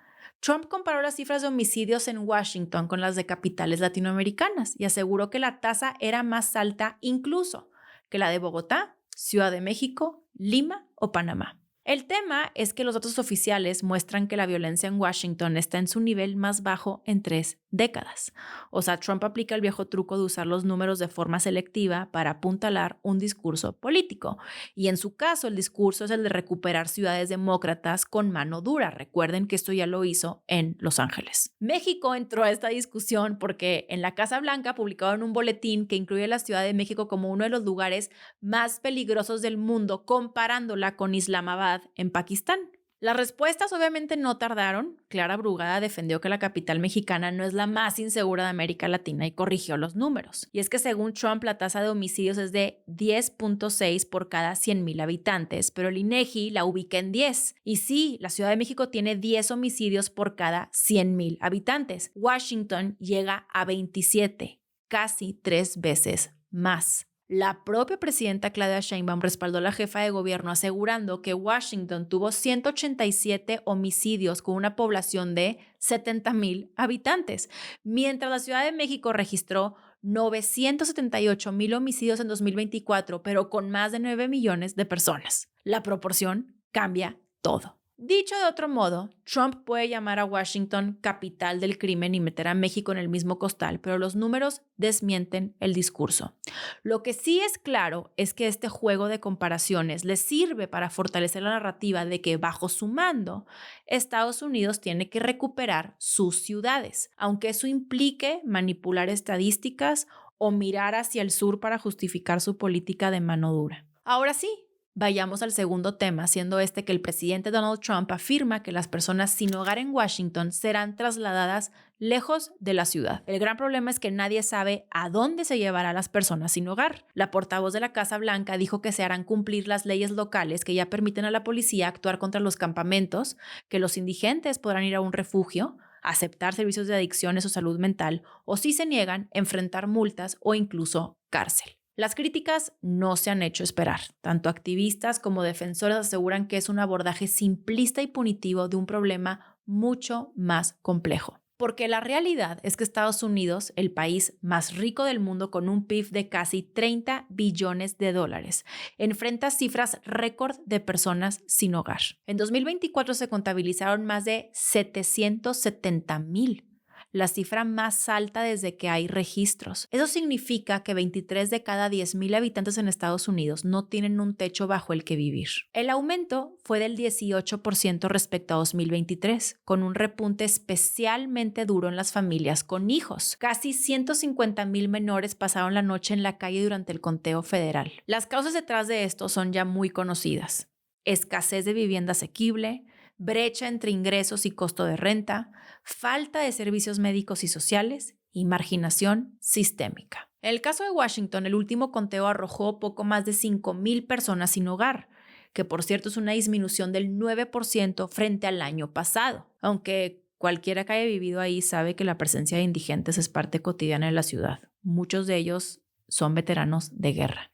Trump comparó las cifras de homicidios en Washington con las de capitales latinoamericanas y aseguró que la tasa era más alta incluso que la de Bogotá, Ciudad de México, Lima o Panamá. El tema es que los datos oficiales muestran que la violencia en Washington está en su nivel más bajo en 3 décadas. O sea, Trump aplica el viejo truco de usar los números de forma selectiva para apuntalar un discurso político. Y en su caso, el discurso es el de recuperar ciudades demócratas con mano dura. Recuerden que esto ya lo hizo en Los Ángeles. México entró a esta discusión porque en la Casa Blanca publicaron un boletín que incluye la Ciudad de México como uno de los lugares más peligrosos del mundo, comparándola con Islamabad en Pakistán. Las respuestas obviamente no tardaron. Clara Brugada defendió que la capital mexicana no es la más insegura de América Latina y corrigió los números. Y es que según Trump, la tasa de homicidios es de 10.6 por cada 100,000 habitantes, pero el INEGI la ubica en 10. Y sí, la Ciudad de México tiene 10 homicidios por cada 100,000 habitantes. Washington llega a 27, casi 3 veces más. La propia presidenta Claudia Sheinbaum respaldó a la jefa de gobierno asegurando que Washington tuvo 187 homicidios con una población de 70,000 habitantes, mientras la Ciudad de México registró 978,000 homicidios en 2024, pero con más de 9 millones de personas. La proporción cambia todo. Dicho de otro modo, Trump puede llamar a Washington capital del crimen y meter a México en el mismo costal, pero los números desmienten el discurso. Lo que sí es claro es que este juego de comparaciones le sirve para fortalecer la narrativa de que bajo su mando, Estados Unidos tiene que recuperar sus ciudades, aunque eso implique manipular estadísticas o mirar hacia el sur para justificar su política de mano dura. Ahora sí, vayamos al segundo tema, siendo este que el presidente Donald Trump afirma que las personas sin hogar en Washington serán trasladadas lejos de la ciudad. El gran problema es que nadie sabe a dónde se llevará a las personas sin hogar. La portavoz de la Casa Blanca dijo que se harán cumplir las leyes locales que ya permiten a la policía actuar contra los campamentos, que los indigentes podrán ir a un refugio, aceptar servicios de adicciones o salud mental, o si se niegan, enfrentar multas o incluso cárcel. Las críticas no se han hecho esperar. Tanto activistas como defensores aseguran que es un abordaje simplista y punitivo de un problema mucho más complejo. Porque la realidad es que Estados Unidos, el país más rico del mundo con un PIB de casi 30 billones de dólares, enfrenta cifras récord de personas sin hogar. En 2024 se contabilizaron más de 770,000. La cifra más alta desde que hay registros. Eso significa que 23 de cada 10,000 habitantes en Estados Unidos no tienen un techo bajo el que vivir. El aumento fue del 18% respecto a 2023, con un repunte especialmente duro en las familias con hijos. Casi 150,000 menores pasaron la noche en la calle durante el conteo federal. Las causas detrás de esto son ya muy conocidas. Escasez de vivienda asequible, brecha entre ingresos y costo de renta, falta de servicios médicos y sociales y marginación sistémica. En el caso de Washington, el último conteo arrojó poco más de 5,000 personas sin hogar, que por cierto es una disminución del 9% frente al año pasado, aunque cualquiera que haya vivido ahí sabe que la presencia de indigentes es parte cotidiana de la ciudad. Muchos de ellos son veteranos de guerra.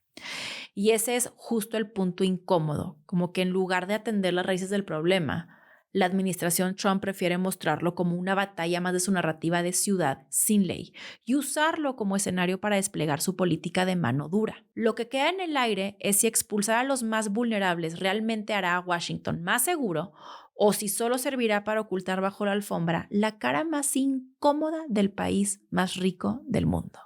Y ese es justo el punto incómodo, como que en lugar de atender las raíces del problema, la administración Trump prefiere mostrarlo como una batalla más de su narrativa de ciudad sin ley y usarlo como escenario para desplegar su política de mano dura. Lo que queda en el aire es si expulsar a los más vulnerables realmente hará a Washington más seguro o si solo servirá para ocultar bajo la alfombra la cara más incómoda del país más rico del mundo.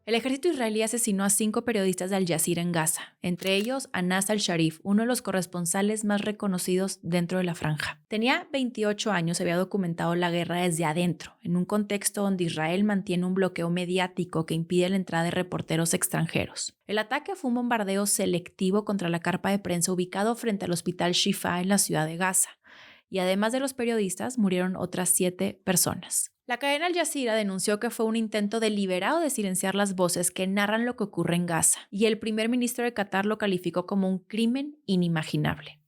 El ejército israelí asesinó a 5 periodistas de Al Jazeera en Gaza, entre ellos Anas al-Sharif, uno de los corresponsales más reconocidos dentro de la franja. Tenía 28 años y había documentado la guerra desde adentro, en un contexto donde Israel mantiene un bloqueo mediático que impide la entrada de reporteros extranjeros. El ataque fue un bombardeo selectivo contra la carpa de prensa ubicado frente al hospital Shifa en la ciudad de Gaza. Y además de los periodistas, murieron otras 7 personas. La cadena Al Jazeera denunció que fue un intento deliberado de silenciar las voces que narran lo que ocurre en Gaza, y el primer ministro de Qatar lo calificó como un crimen inimaginable.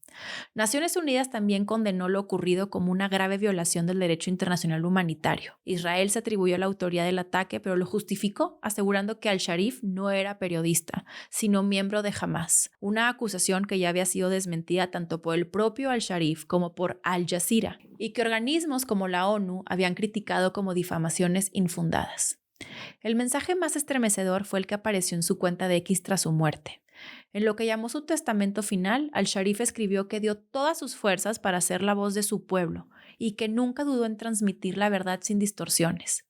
Naciones Unidas también condenó lo ocurrido como una grave violación del derecho internacional humanitario. Israel se atribuyó la autoría del ataque, pero lo justificó, asegurando que al-Sharif no era periodista, sino miembro de Hamas, una acusación que ya había sido desmentida tanto por el propio al-Sharif como por Al Jazeera, y que organismos como la ONU habían criticado como difamaciones infundadas. El mensaje más estremecedor fue el que apareció en su cuenta de X tras su muerte. En lo que llamó su testamento final, al-Sharif escribió que dio todas sus fuerzas para ser la voz de su pueblo y que nunca dudó en transmitir la verdad sin distorsiones.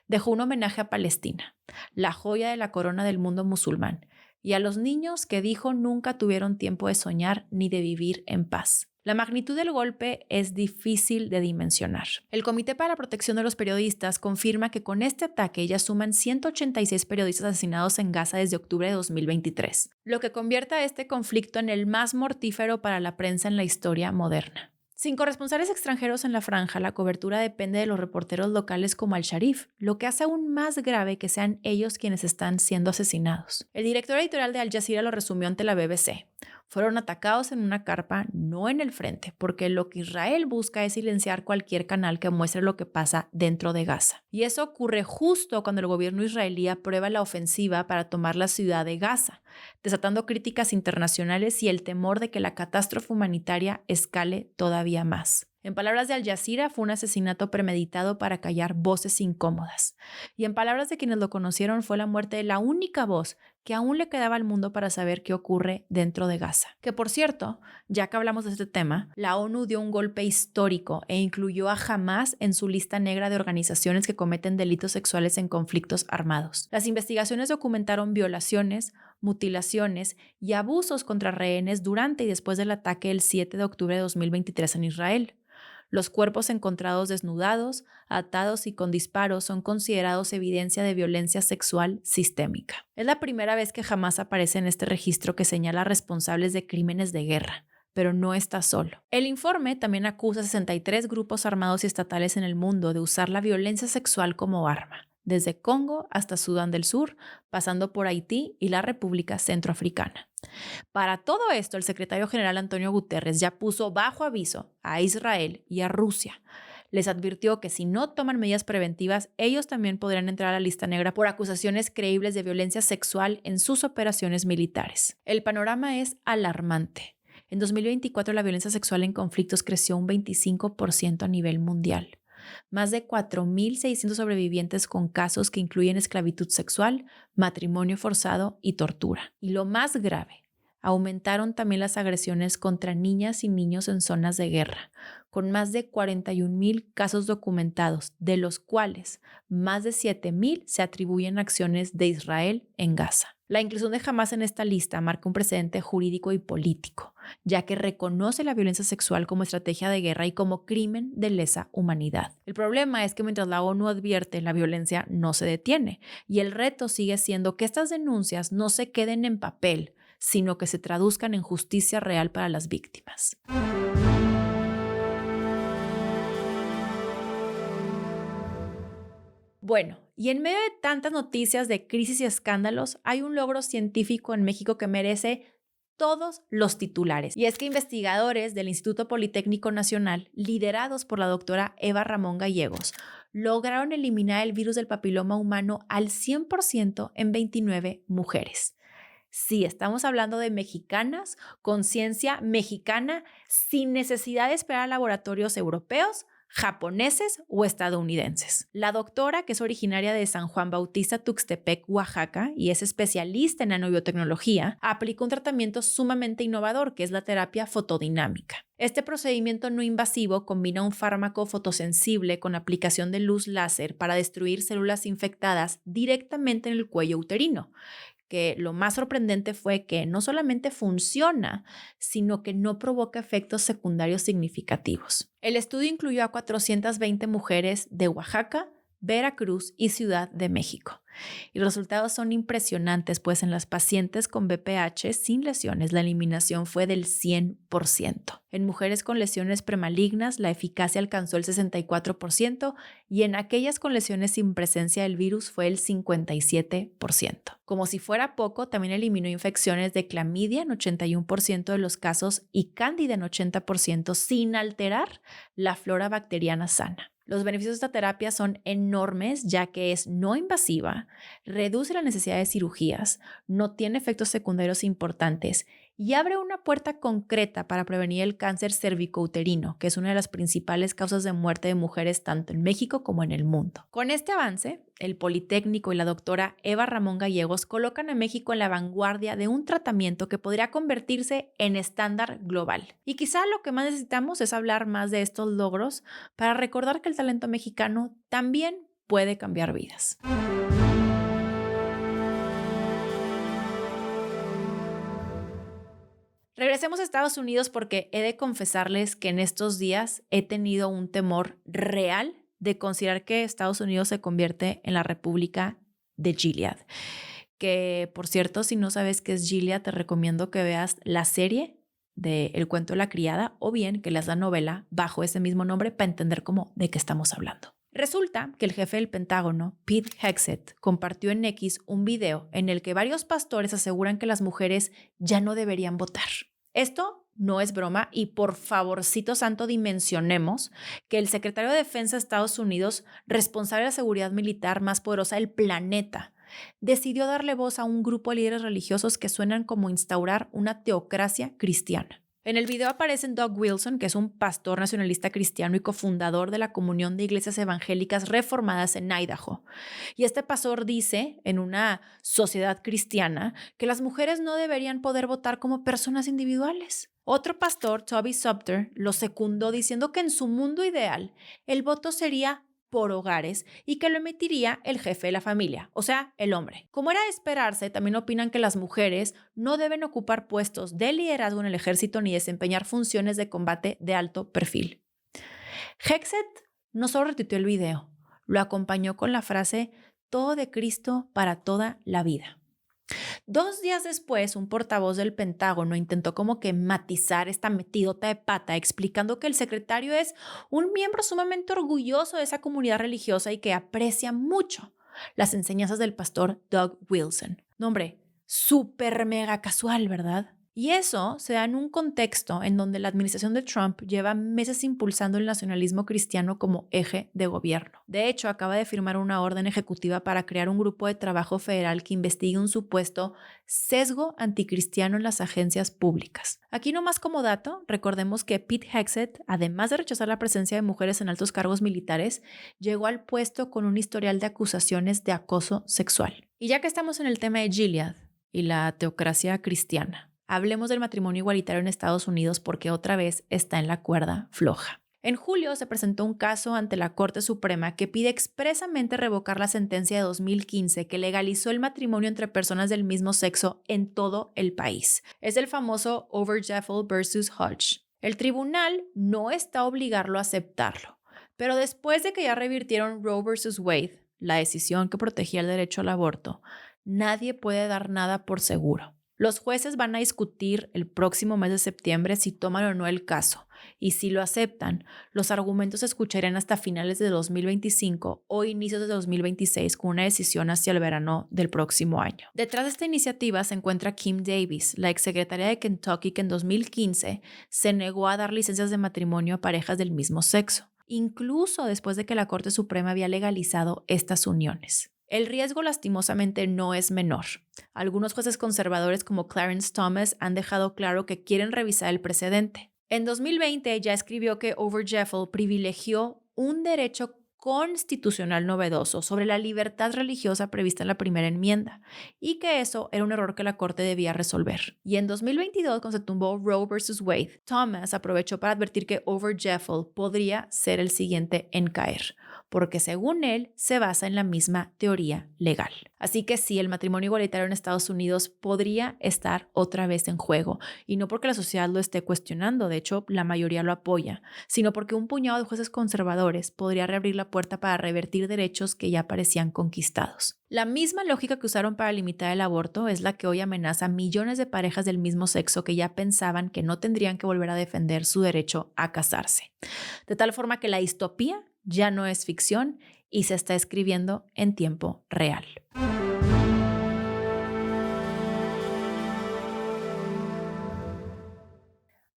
Dejó un homenaje a Palestina, la joya de la corona del mundo musulmán, y a los niños que dijo nunca tuvieron tiempo de soñar ni de vivir en paz. La magnitud del golpe es difícil de dimensionar. El Comité para la Protección de los Periodistas confirma que con este ataque ya suman 186 periodistas asesinados en Gaza desde octubre de 2023, lo que convierte a este conflicto en el más mortífero para la prensa en la historia moderna. Sin corresponsales extranjeros en la franja, la cobertura depende de los reporteros locales como Al-Sharif, lo que hace aún más grave que sean ellos quienes están siendo asesinados. El director editorial de Al Jazeera lo resumió ante la BBC. Fueron atacados en una carpa, no en el frente, porque lo que Israel busca es silenciar cualquier canal que muestre lo que pasa dentro de Gaza. Y eso ocurre justo cuando el gobierno israelí aprueba la ofensiva para tomar la ciudad de Gaza, desatando críticas internacionales y el temor de que la catástrofe humanitaria escale todavía más. En palabras de Al Jazeera, fue un asesinato premeditado para callar voces incómodas. Y en palabras de quienes lo conocieron, fue la muerte de la única voz que aún le quedaba al mundo para saber qué ocurre dentro de Gaza. Que por cierto, ya que hablamos de este tema, la ONU dio un golpe histórico e incluyó a Hamás en su lista negra de organizaciones que cometen delitos sexuales en conflictos armados. Las investigaciones documentaron violaciones, mutilaciones y abusos contra rehenes durante y después del ataque del 7 de octubre de 2023 en Israel. Los cuerpos encontrados desnudados, atados y con disparos son considerados evidencia de violencia sexual sistémica. Es la primera vez que Hamás aparece en este registro que señala responsables de crímenes de guerra, pero no está solo. El informe también acusa a 63 grupos armados y estatales en el mundo de usar la violencia sexual como arma, desde Congo hasta Sudán del Sur, pasando por Haití y la República Centroafricana. Para todo esto, el secretario general Antonio Guterres ya puso bajo aviso a Israel y a Rusia. Les advirtió que si no toman medidas preventivas, ellos también podrían entrar a la lista negra por acusaciones creíbles de violencia sexual en sus operaciones militares. El panorama es alarmante. En 2024, la violencia sexual en conflictos creció un 25% a nivel mundial. Más de 4.600 sobrevivientes con casos que incluyen esclavitud sexual, matrimonio forzado y tortura. Y lo más grave, aumentaron también las agresiones contra niñas y niños en zonas de guerra, con más de 41.000 casos documentados, de los cuales más de 7.000 se atribuyen a acciones de Israel en Gaza. La inclusión de Hamás en esta lista marca un precedente jurídico y político, ya que reconoce la violencia sexual como estrategia de guerra y como crimen de lesa humanidad. El problema es que mientras la ONU advierte, la violencia no se detiene, y el reto sigue siendo que estas denuncias no se queden en papel, sino que se traduzcan en justicia real para las víctimas. Bueno, y en medio de tantas noticias de crisis y escándalos, hay un logro científico en México que merece todos los titulares. Y es que investigadores del Instituto Politécnico Nacional, liderados por la doctora Eva Ramón Gallegos, lograron eliminar el virus del papiloma humano al 100% en 29 mujeres. Sí, estamos hablando de mexicanas con ciencia mexicana sin necesidad de esperar a laboratorios europeos, japoneses o estadounidenses. La doctora, que es originaria de San Juan Bautista, Tuxtepec, Oaxaca, y es especialista en nanobiotecnología, aplicó un tratamiento sumamente innovador, que es la terapia fotodinámica. Este procedimiento no invasivo combina un fármaco fotosensible con aplicación de luz láser para destruir células infectadas directamente en el cuello uterino, que lo más sorprendente fue que no solamente funciona, sino que no provoca efectos secundarios significativos. El estudio incluyó a 420 mujeres de Oaxaca, Veracruz y Ciudad de México. Y los resultados son impresionantes, pues en las pacientes con BPH sin lesiones la eliminación fue del 100%. En mujeres con lesiones premalignas la eficacia alcanzó el 64% y en aquellas con lesiones sin presencia del virus fue el 57%. Como si fuera poco, también eliminó infecciones de clamidia en 81% de los casos y cándida en 80% sin alterar la flora bacteriana sana. Los beneficios de esta terapia son enormes, ya que es no invasiva, reduce la necesidad de cirugías, no tiene efectos secundarios importantes y abre una puerta concreta para prevenir el cáncer cervicouterino, que es una de las principales causas de muerte de mujeres tanto en México como en el mundo. Con este avance, el Politécnico y la doctora Eva Ramón Gallegos colocan a México en la vanguardia de un tratamiento que podría convertirse en estándar global. Y quizá lo que más necesitamos es hablar más de estos logros para recordar que el talento mexicano también puede cambiar vidas. Regresamos Regresemos a Estados Unidos porque he de confesarles que en estos días he tenido un temor real de considerar que Estados Unidos se convierte en la República de Gilead. Que, por cierto, si no sabes qué es Gilead, te recomiendo que veas la serie de El cuento de la criada o bien que leas la novela bajo ese mismo nombre para entender de qué estamos hablando. Resulta que el jefe del Pentágono, Pete Hegseth, compartió en X un video en el que varios pastores aseguran que las mujeres ya no deberían votar. Esto no es broma y por favorcito santo dimensionemos que el secretario de Defensa de Estados Unidos, responsable de la seguridad militar más poderosa del planeta, decidió darle voz a un grupo de líderes religiosos que suenan como instaurar una teocracia cristiana. En el video aparecen Doug Wilson, que es un pastor nacionalista cristiano y cofundador de la Comunión de Iglesias Evangélicas Reformadas en Idaho. Y este pastor dice, en una sociedad cristiana, que las mujeres no deberían poder votar como personas individuales. Otro pastor, Toby Subter, lo secundó diciendo que en su mundo ideal el voto sería por hogares y que lo emitiría el jefe de la familia, o sea, el hombre. Como era de esperarse, también opinan que las mujeres no deben ocupar puestos de liderazgo en el ejército ni desempeñar funciones de combate de alto perfil. Hegseth no solo retuiteó el video, lo acompañó con la frase "todo de Cristo para toda la vida". 2 días después, un portavoz del Pentágono intentó matizar esta metidota de pata, explicando que el secretario es un miembro sumamente orgulloso de esa comunidad religiosa y que aprecia mucho las enseñanzas del pastor Doug Wilson. No, hombre, súper mega casual, ¿verdad? Y eso se da en un contexto en donde la administración de Trump lleva meses impulsando el nacionalismo cristiano como eje de gobierno. De hecho, acaba de firmar una orden ejecutiva para crear un grupo de trabajo federal que investigue un supuesto sesgo anticristiano en las agencias públicas. Aquí nomás como dato, recordemos que Pete Hegseth, además de rechazar la presencia de mujeres en altos cargos militares, llegó al puesto con un historial de acusaciones de acoso sexual. Y ya que estamos en el tema de Gilead y la teocracia cristiana, hablemos del matrimonio igualitario en Estados Unidos porque otra vez está en la cuerda floja. En julio se presentó un caso ante la Corte Suprema que pide expresamente revocar la sentencia de 2015 que legalizó el matrimonio entre personas del mismo sexo en todo el país. Es el famoso Overjeffel versus Hodge. El tribunal no está obligado a aceptarlo, pero después de que ya revirtieron Roe versus Wade, la decisión que protegía el derecho al aborto, nadie puede dar nada por seguro. Los jueces van a discutir el próximo mes de septiembre si toman o no el caso, y si lo aceptan, los argumentos se escucharán hasta finales de 2025 o inicios de 2026 con una decisión hacia el verano del próximo año. Detrás de esta iniciativa se encuentra Kim Davis, la exsecretaria de Kentucky que en 2015 se negó a dar licencias de matrimonio a parejas del mismo sexo, incluso después de que la Corte Suprema había legalizado estas uniones. El riesgo lastimosamente no es menor. Algunos jueces conservadores como Clarence Thomas han dejado claro que quieren revisar el precedente. En 2020 ya escribió que Overjeffel privilegió un derecho constitucional novedoso sobre la libertad religiosa prevista en la primera enmienda y que eso era un error que la Corte debía resolver. Y en 2022, cuando se tumbó Roe versus Wade, Thomas aprovechó para advertir que Overjeffel podría ser el siguiente en caer, porque según él se basa en la misma teoría legal. Así que sí, el matrimonio igualitario en Estados Unidos podría estar otra vez en juego, y no porque la sociedad lo esté cuestionando, de hecho la mayoría lo apoya, sino porque un puñado de jueces conservadores podría reabrir la puerta para revertir derechos que ya parecían conquistados. La misma lógica que usaron para limitar el aborto es la que hoy amenaza a millones de parejas del mismo sexo que ya pensaban que no tendrían que volver a defender su derecho a casarse. De tal forma que la distopía ya no es ficción y se está escribiendo en tiempo real.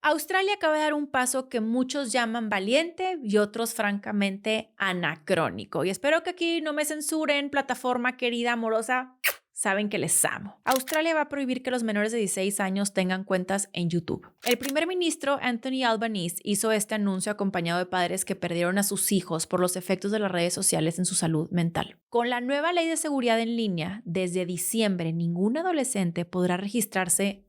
Australia acaba de dar un paso que muchos llaman valiente y otros francamente anacrónico. Y espero que aquí no me censuren, plataforma querida, amorosa. Saben que les amo. Australia va a prohibir que los menores de 16 años tengan cuentas en YouTube. El primer ministro Anthony Albanese hizo este anuncio acompañado de padres que perdieron a sus hijos por los efectos de las redes sociales en su salud mental. Con la nueva ley de seguridad en línea, desde diciembre ningún adolescente podrá registrarse.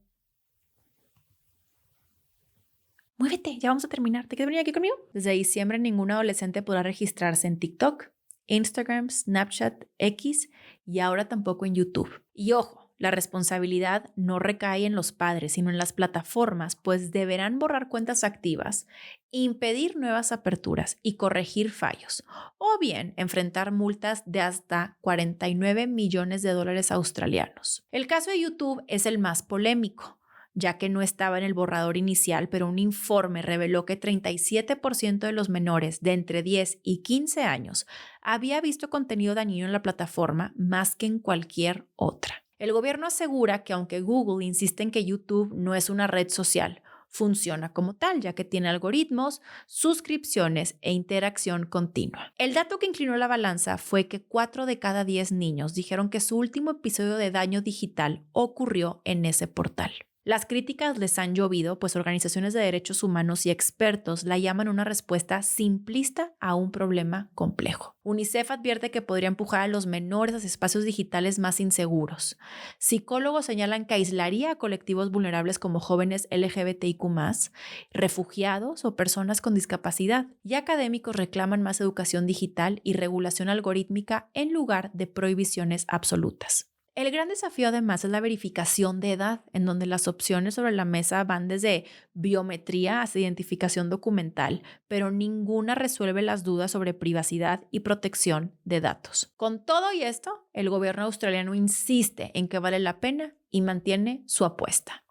Muévete, ya vamos a terminar. ¿Te quieres venir aquí conmigo? Desde diciembre ningún adolescente podrá registrarse en TikTok, Instagram, Snapchat, X y ahora tampoco en YouTube. Y ojo, la responsabilidad no recae en los padres, sino en las plataformas, pues deberán borrar cuentas activas, impedir nuevas aperturas y corregir fallos, o bien enfrentar multas de hasta 49 millones de dólares australianos. El caso de YouTube es el más polémico, ya que no estaba en el borrador inicial, pero un informe reveló que 37% de los menores de entre 10 y 15 años había visto contenido dañino en la plataforma más que en cualquier otra. El gobierno asegura que aunque Google insiste en que YouTube no es una red social, funciona como tal, ya que tiene algoritmos, suscripciones e interacción continua. El dato que inclinó la balanza fue que 4 de cada 10 niños dijeron que su último episodio de daño digital ocurrió en ese portal. Las críticas les han llovido, pues organizaciones de derechos humanos y expertos la llaman una respuesta simplista a un problema complejo. UNICEF advierte que podría empujar a los menores a espacios digitales más inseguros. Psicólogos señalan que aislaría a colectivos vulnerables como jóvenes LGBTIQ+, refugiados o personas con discapacidad. Y académicos reclaman más educación digital y regulación algorítmica en lugar de prohibiciones absolutas. El gran desafío además es la verificación de edad, en donde las opciones sobre la mesa van desde biometría hasta identificación documental, pero ninguna resuelve las dudas sobre privacidad y protección de datos. Con todo y esto, el gobierno australiano insiste en que vale la pena y mantiene su apuesta.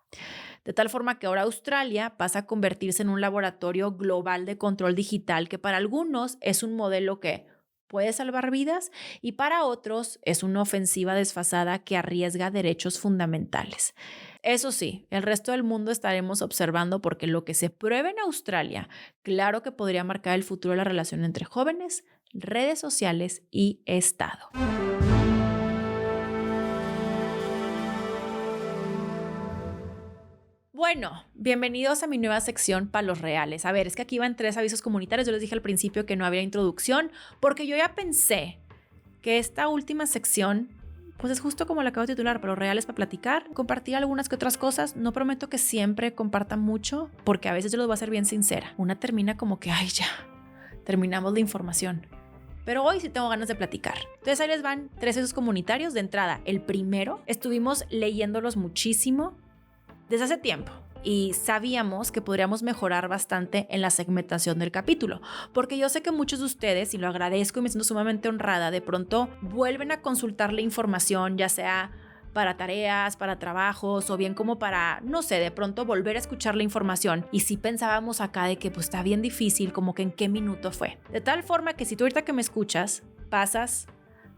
De tal forma que ahora Australia pasa a convertirse en un laboratorio global de control digital que para algunos es un modelo que puede salvar vidas y para otros es una ofensiva desfasada que arriesga derechos fundamentales. Eso sí, el resto del mundo estaremos observando porque lo que se pruebe en Australia, claro que podría marcar el futuro de la relación entre jóvenes, redes sociales y Estado. Bueno, bienvenidos a mi nueva sección Palos Reales. A ver, es que aquí van 3 avisos comunitarios. Yo les dije al principio que no había introducción porque yo ya pensé que esta última sección pues es justo como la acabo de titular, Palos Reales para platicar, compartir algunas que otras cosas. No prometo que siempre comparta mucho porque a veces yo los voy a ser bien sincera. Una termina como que, ay ya, terminamos la información. Pero hoy sí tengo ganas de platicar. Entonces ahí les van 3 avisos comunitarios. De entrada, el primero, estuvimos leyéndolos muchísimo desde hace tiempo y sabíamos que podríamos mejorar bastante en la segmentación del capítulo, porque yo sé que muchos de ustedes, y lo agradezco y me siento sumamente honrada, de pronto vuelven a consultar la información, ya sea para tareas, para trabajos o bien como para, no sé, de pronto volver a escuchar la información. Y sí pensábamos acá de que pues está bien difícil, como que en qué minuto fue. De tal forma que si tú ahorita que me escuchas pasas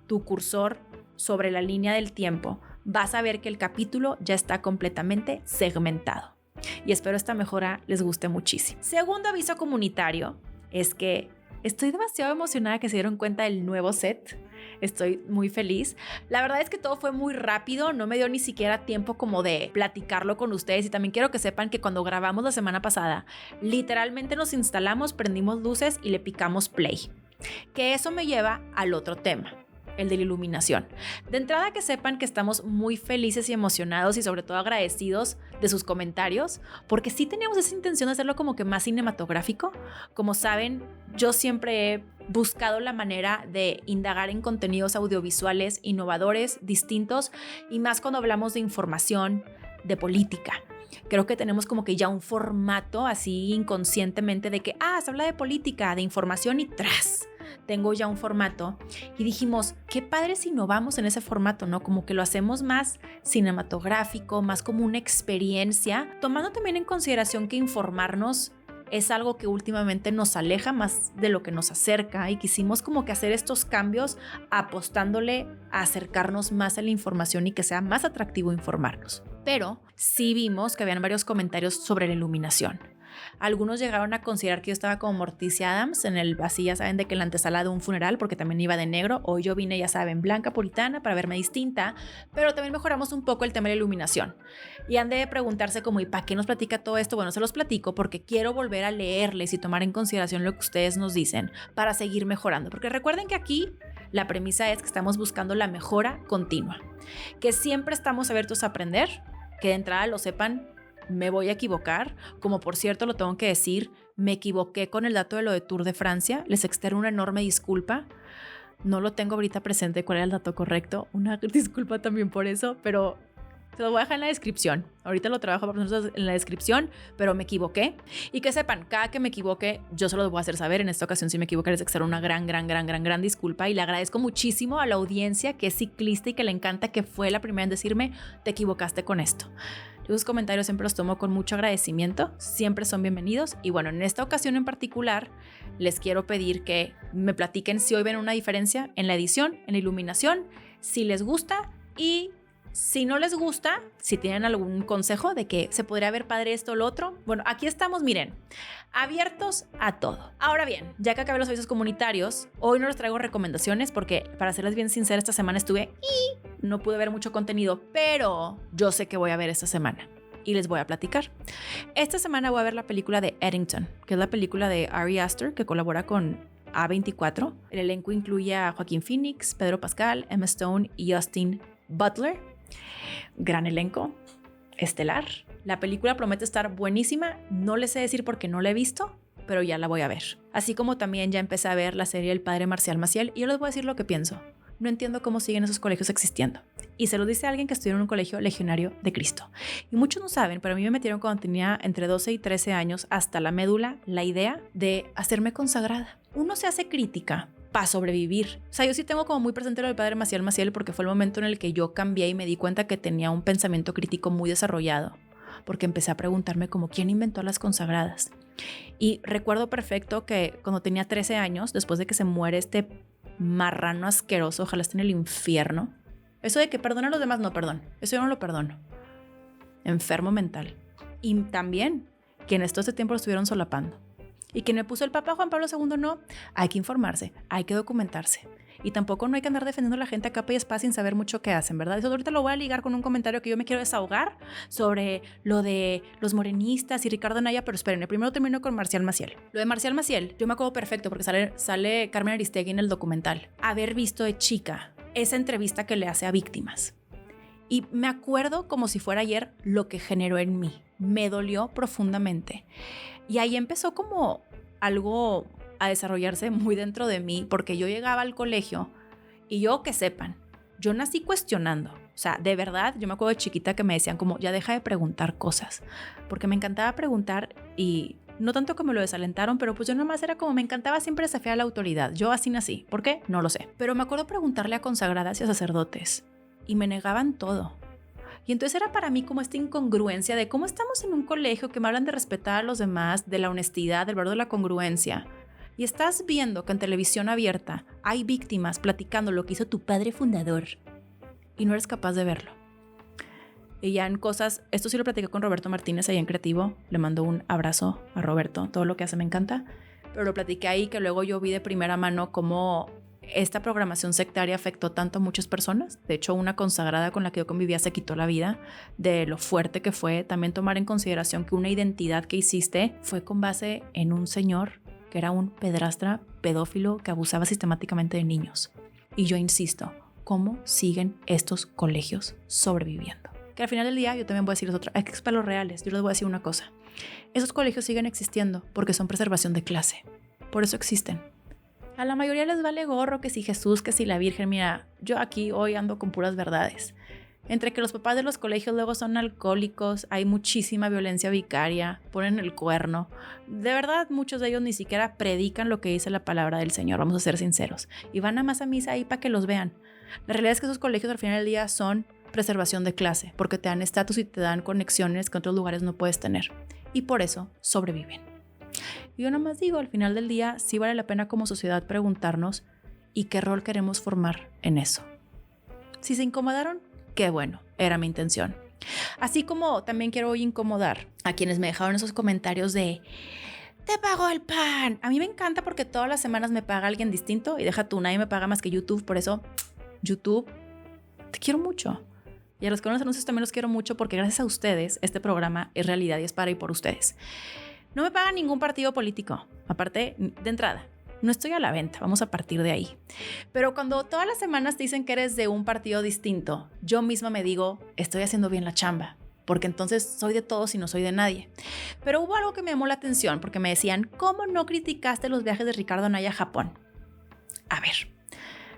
tu cursor sobre la línea del tiempo, vas a ver que el capítulo ya está completamente segmentado. Y espero esta mejora les guste muchísimo. Segundo aviso comunitario es que estoy demasiado emocionada que se dieron cuenta del nuevo set. Estoy muy feliz. La verdad es que todo fue muy rápido, no me dio ni siquiera tiempo como de platicarlo con ustedes y también quiero que sepan que cuando grabamos la semana pasada, literalmente nos instalamos, prendimos luces y le picamos play. Que eso me lleva al otro tema, el de la iluminación. De entrada que sepan que estamos muy felices y emocionados y sobre todo agradecidos de sus comentarios, porque sí teníamos esa intención de hacerlo como que más cinematográfico. Como saben, yo siempre he buscado la manera de indagar en contenidos audiovisuales innovadores, distintos y más cuando hablamos de información, de política. Creo que tenemos como que ya un formato así inconscientemente de que, se habla de política, de información y ¡tras! Tengo ya un formato y dijimos, qué padre si innovamos en ese formato, ¿no? Como que lo hacemos más cinematográfico, más como una experiencia, tomando también en consideración que informarnos es algo que últimamente nos aleja más de lo que nos acerca y quisimos como que hacer estos cambios apostándole a acercarnos más a la información y que sea más atractivo informarnos. Pero sí vimos que habían varios comentarios sobre la iluminación. Algunos llegaron a considerar que yo estaba como Morticia Adams en el, así ya saben, de que en la antesala de un funeral, porque también iba de negro. Hoy yo vine, ya saben, blanca puritana para verme distinta, pero también mejoramos un poco el tema de la iluminación. Y han de preguntarse como, ¿y para qué nos platica todo esto? Bueno, se los platico porque quiero volver a leerles y tomar en consideración lo que ustedes nos dicen para seguir mejorando. Porque recuerden que aquí la premisa es que estamos buscando la mejora continua, que siempre estamos abiertos a aprender, que de entrada lo sepan. Me voy a equivocar, como por cierto lo tengo que decir, me equivoqué con el dato de lo de Tour de Francia, les externo una enorme disculpa, no lo tengo ahorita presente cuál era el dato correcto, una disculpa también por eso, pero Se lo voy a dejar en la descripción. Ahorita lo trabajo para nosotros en la descripción, pero me equivoqué. Y que sepan, cada que me equivoque, yo se los voy a hacer saber. En esta ocasión, si me equivoqué, les extraer una gran disculpa. Y le agradezco muchísimo a la audiencia que es ciclista y que le encanta, que fue la primera en decirme, te equivocaste con esto. Los comentarios siempre los tomo con mucho agradecimiento, siempre son bienvenidos. Y bueno, en esta ocasión en particular, les quiero pedir que me platiquen si hoy ven una diferencia en la edición, en la iluminación, si les gusta y si no les gusta, si tienen algún consejo de que se podría ver padre esto o lo otro. Bueno, aquí estamos, miren, abiertos a todo. Ahora bien, ya que acabé los avisos comunitarios, hoy no les traigo recomendaciones porque, para serles bien sincera, esta semana estuve y no pude ver mucho contenido, pero yo sé que voy a ver esta semana y les voy a platicar. Esta semana voy a ver la película de Eddington, que es la película de Ari Aster, que colabora con A24. El elenco incluye a Joaquín Phoenix, Pedro Pascal, Emma Stone y Austin Butler. Gran elenco, estelar. La película promete estar buenísima. No les sé decir porque no la he visto, pero ya la voy a ver. Así como también ya empecé a ver la serie El Padre Marcial Maciel y yo les voy a decir lo que pienso. No entiendo cómo siguen esos colegios existiendo. Y se lo dice alguien que estudió en un colegio legionario de Cristo. Y muchos no saben, pero a mí me metieron cuando tenía entre 12 y 13 años hasta la médula la idea de hacerme consagrada. Uno se hace crítica para sobrevivir. O sea, yo sí tengo como muy presente lo del Padre Maciel Maciel porque fue el momento en el que yo cambié y me di cuenta que tenía un pensamiento crítico muy desarrollado. Porque empecé a preguntarme como ¿quién inventó las consagradas? Y recuerdo perfecto que cuando tenía 13 años, después de que se muere este marrano asqueroso, ojalá esté en el infierno. Eso de que perdona a los demás, no, perdón. Eso yo no lo perdono. Enfermo mental. Y también quienes todo este tiempo lo estuvieron solapando. Y quien me puso el Papa Juan Pablo II, no. Hay que informarse, hay que documentarse. Y tampoco no hay que andar defendiendo a la gente a capa y espada sin saber mucho qué hacen, ¿verdad? Eso ahorita lo voy a ligar con un comentario que yo me quiero desahogar sobre lo de los morenistas y Ricardo Anaya, pero esperen, primero termino con Marcial Maciel. Lo de Marcial Maciel, yo me acuerdo perfecto porque sale Carmen Aristegui en el documental. Haber visto de chica esa entrevista que le hace a víctimas. Y me acuerdo como si fuera ayer lo que generó en mí. Me dolió profundamente. Y ahí empezó como algo a desarrollarse muy dentro de mí, porque yo llegaba al colegio y yo, que sepan, yo nací cuestionando. O sea, de verdad, yo me acuerdo de chiquita que me decían como, ya deja de preguntar cosas, porque me encantaba preguntar y no tanto que me lo desalentaron, pero pues yo nomás era como, me encantaba siempre desafiar a la autoridad. Yo así nací. ¿Por qué? No lo sé. Pero me acuerdo preguntarle a consagradas y a sacerdotes y me negaban todo. Y entonces era para mí como esta incongruencia de cómo estamos en un colegio que me hablan de respetar a los demás, de la honestidad, del valor de la congruencia. Y estás viendo que en televisión abierta hay víctimas platicando lo que hizo tu padre fundador y no eres capaz de verlo. Y ya en cosas, esto sí lo platiqué con Roberto Martínez ahí en Creativo, le mando un abrazo a Roberto, todo lo que hace me encanta, pero lo platiqué ahí que luego yo vi de primera mano cómo esta programación sectaria afectó tanto a muchas personas. De hecho, una consagrada con la que yo convivía se quitó la vida de lo fuerte que fue. También tomar en consideración que una identidad que hiciste fue con base en un señor que era un pedrastra pedófilo que abusaba sistemáticamente de niños. Y yo insisto, ¿cómo siguen estos colegios sobreviviendo? Que al final del día yo también voy a decirles otra, hay que explicar los reales. Yo les voy a decir una cosa. Esos colegios siguen existiendo porque son preservación de clase. Por eso existen. A la mayoría les vale gorro que si Jesús, que si la Virgen. Mira, yo aquí hoy ando con puras verdades. Entre que los papás de los colegios luego son alcohólicos, hay muchísima violencia vicaria, ponen el cuerno. De verdad, muchos de ellos ni siquiera predican lo que dice la palabra del Señor, vamos a ser sinceros. Y van a más a misa ahí para que los vean. La realidad es que esos colegios al final del día son preservación de clase, porque te dan estatus y te dan conexiones que en otros lugares no puedes tener. Y por eso sobreviven. Y yo nomás digo, al final del día sí vale la pena como sociedad preguntarnos ¿y qué rol queremos formar en eso? Si se incomodaron, qué bueno, era mi intención. Así como también quiero hoy incomodar a quienes me dejaron esos comentarios de te pagó el pan. A mí me encanta porque todas las semanas me paga alguien distinto y deja tú, nadie me paga más que YouTube, por eso YouTube, te quiero mucho. Y a los que no los anuncios también los quiero mucho porque gracias a ustedes este programa es realidad y es para y por ustedes. No me paga ningún partido político, aparte de entrada. No estoy a la venta, vamos a partir de ahí. Pero cuando todas las semanas te dicen que eres de un partido distinto, yo misma me digo, estoy haciendo bien la chamba, porque entonces soy de todos y no soy de nadie. Pero hubo algo que me llamó la atención, porque me decían, ¿cómo no criticaste los viajes de Ricardo Anaya a Japón? A ver,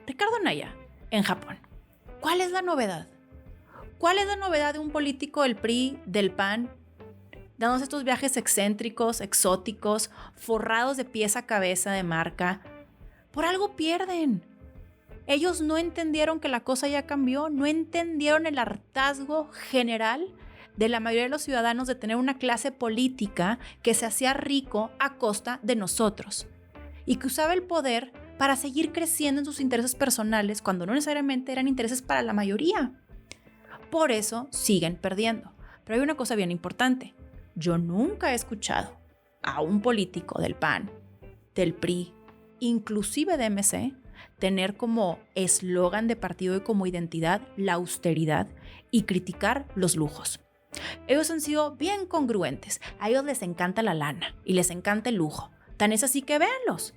Ricardo Anaya en Japón, ¿cuál es la novedad? ¿Cuál es la novedad de un político del PRI, del PAN, dándose estos viajes excéntricos, exóticos, forrados de pies a cabeza de marca? Por algo pierden. Ellos no entendieron que la cosa ya cambió, no entendieron el hartazgo general de la mayoría de los ciudadanos de tener una clase política que se hacía rico a costa de nosotros y que usaba el poder para seguir creciendo en sus intereses personales cuando no necesariamente eran intereses para la mayoría. Por eso siguen perdiendo. Pero hay una cosa bien importante. Yo nunca he escuchado a un político del PAN, del PRI, inclusive de MC, tener como eslogan de partido y como identidad la austeridad y criticar los lujos. Ellos han sido bien congruentes. A ellos les encanta la lana y les encanta el lujo. Tan es así que véanlos.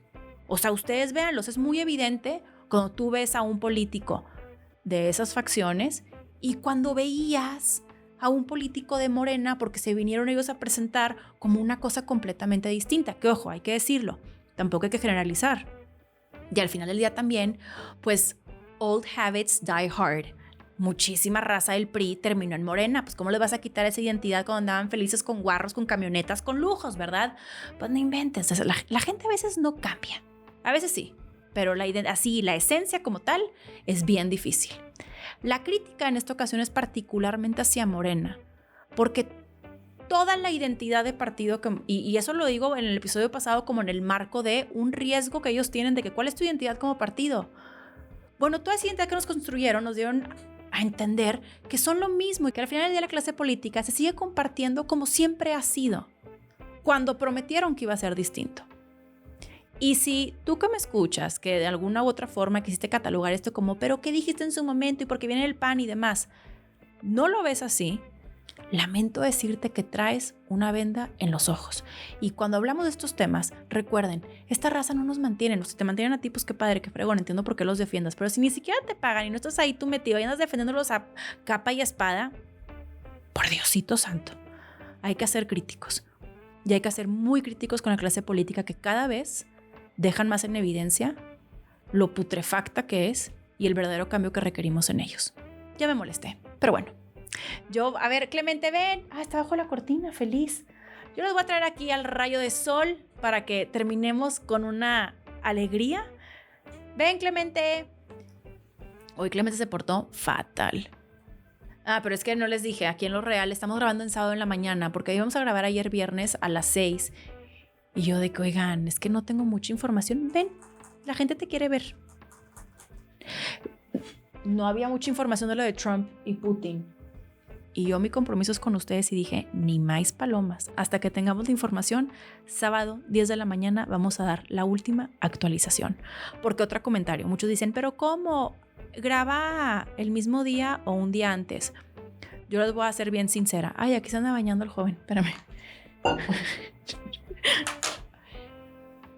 O sea, ustedes véanlos. Es muy evidente cuando tú ves a un político de esas facciones y cuando veías a un político de Morena, porque se vinieron ellos a presentar como una cosa completamente distinta. Que ojo, hay que decirlo. Tampoco hay que generalizar. Y al final del día también, pues, old habits die hard. Muchísima raza del PRI terminó en Morena. Pues, ¿cómo les vas a quitar esa identidad cuando andaban felices con guarros, con camionetas, con lujos, verdad? Pues no inventes. La gente a veces no cambia. A veces sí, pero la esencia como tal es bien difícil. La crítica en esta ocasión es particularmente hacia Morena, porque toda la identidad de partido, y eso lo digo en el episodio pasado como en el marco de un riesgo que ellos tienen de que ¿cuál es tu identidad como partido? Bueno, toda esa identidad que nos construyeron nos dieron a entender que son lo mismo y que al final del día la clase política se sigue compartiendo como siempre ha sido, cuando prometieron que iba a ser distinto. Y si tú que me escuchas, que de alguna u otra forma quisiste catalogar esto como, pero ¿qué dijiste en su momento y porque viene el PAN y demás? No lo ves así. Lamento decirte que traes una venda en los ojos. Y cuando hablamos de estos temas, recuerden, esta raza no nos mantiene. Si te mantienen a ti, pues qué padre, qué fregón, entiendo por qué los defiendas. Pero si ni siquiera te pagan y no estás ahí tú metido y andas defendiéndolos a capa y espada, por Diosito santo, hay que ser críticos. Y hay que ser muy críticos con la clase política que cada vez dejan más en evidencia lo putrefacta que es y el verdadero cambio que requerimos en ellos. Ya me molesté, pero bueno. A ver, Clemente, ven. Está bajo la cortina, feliz. Yo les voy a traer aquí al rayo de sol para que terminemos con una alegría. Ven, Clemente. Hoy Clemente se portó fatal. Pero es que no les dije, aquí en Lo Real estamos grabando en sábado en la mañana porque íbamos a grabar ayer viernes a las 6. Y yo de que, oigan, es que no tengo mucha información. Ven, la gente te quiere ver. No había mucha información de lo de Trump y Putin. Y yo mi compromiso es con ustedes y dije, ni más palomas. Hasta que tengamos la información, sábado, 10 de la mañana, vamos a dar la última actualización. Porque otro comentario, muchos dicen, pero ¿cómo? ¿Graba el mismo día o un día antes? Yo les voy a ser bien sincera. Ay, aquí se anda bañando el joven, espérame.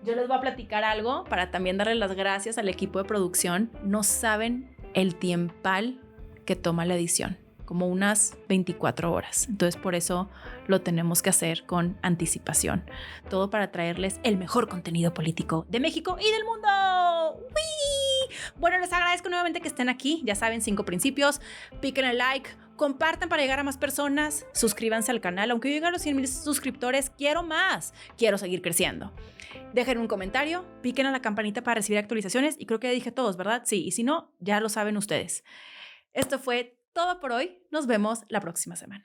Yo les voy a platicar algo para también darle las gracias al equipo de producción. No saben el tiempal que toma la edición, como unas 24 horas. Entonces por eso lo tenemos que hacer con anticipación. Todo para traerles el mejor contenido político de México y del mundo. ¡Uy! Bueno, les agradezco nuevamente que estén aquí. Ya saben, 5 principios. Piquen el like, compartan para llegar a más personas, suscríbanse al canal. Aunque yo llegue a los 100,000 suscriptores, quiero más. Quiero seguir creciendo. Dejen un comentario, piquen a la campanita para recibir actualizaciones y creo que ya dije todos, ¿verdad? Sí, y si no, ya lo saben ustedes. Esto fue todo por hoy. Nos vemos la próxima semana.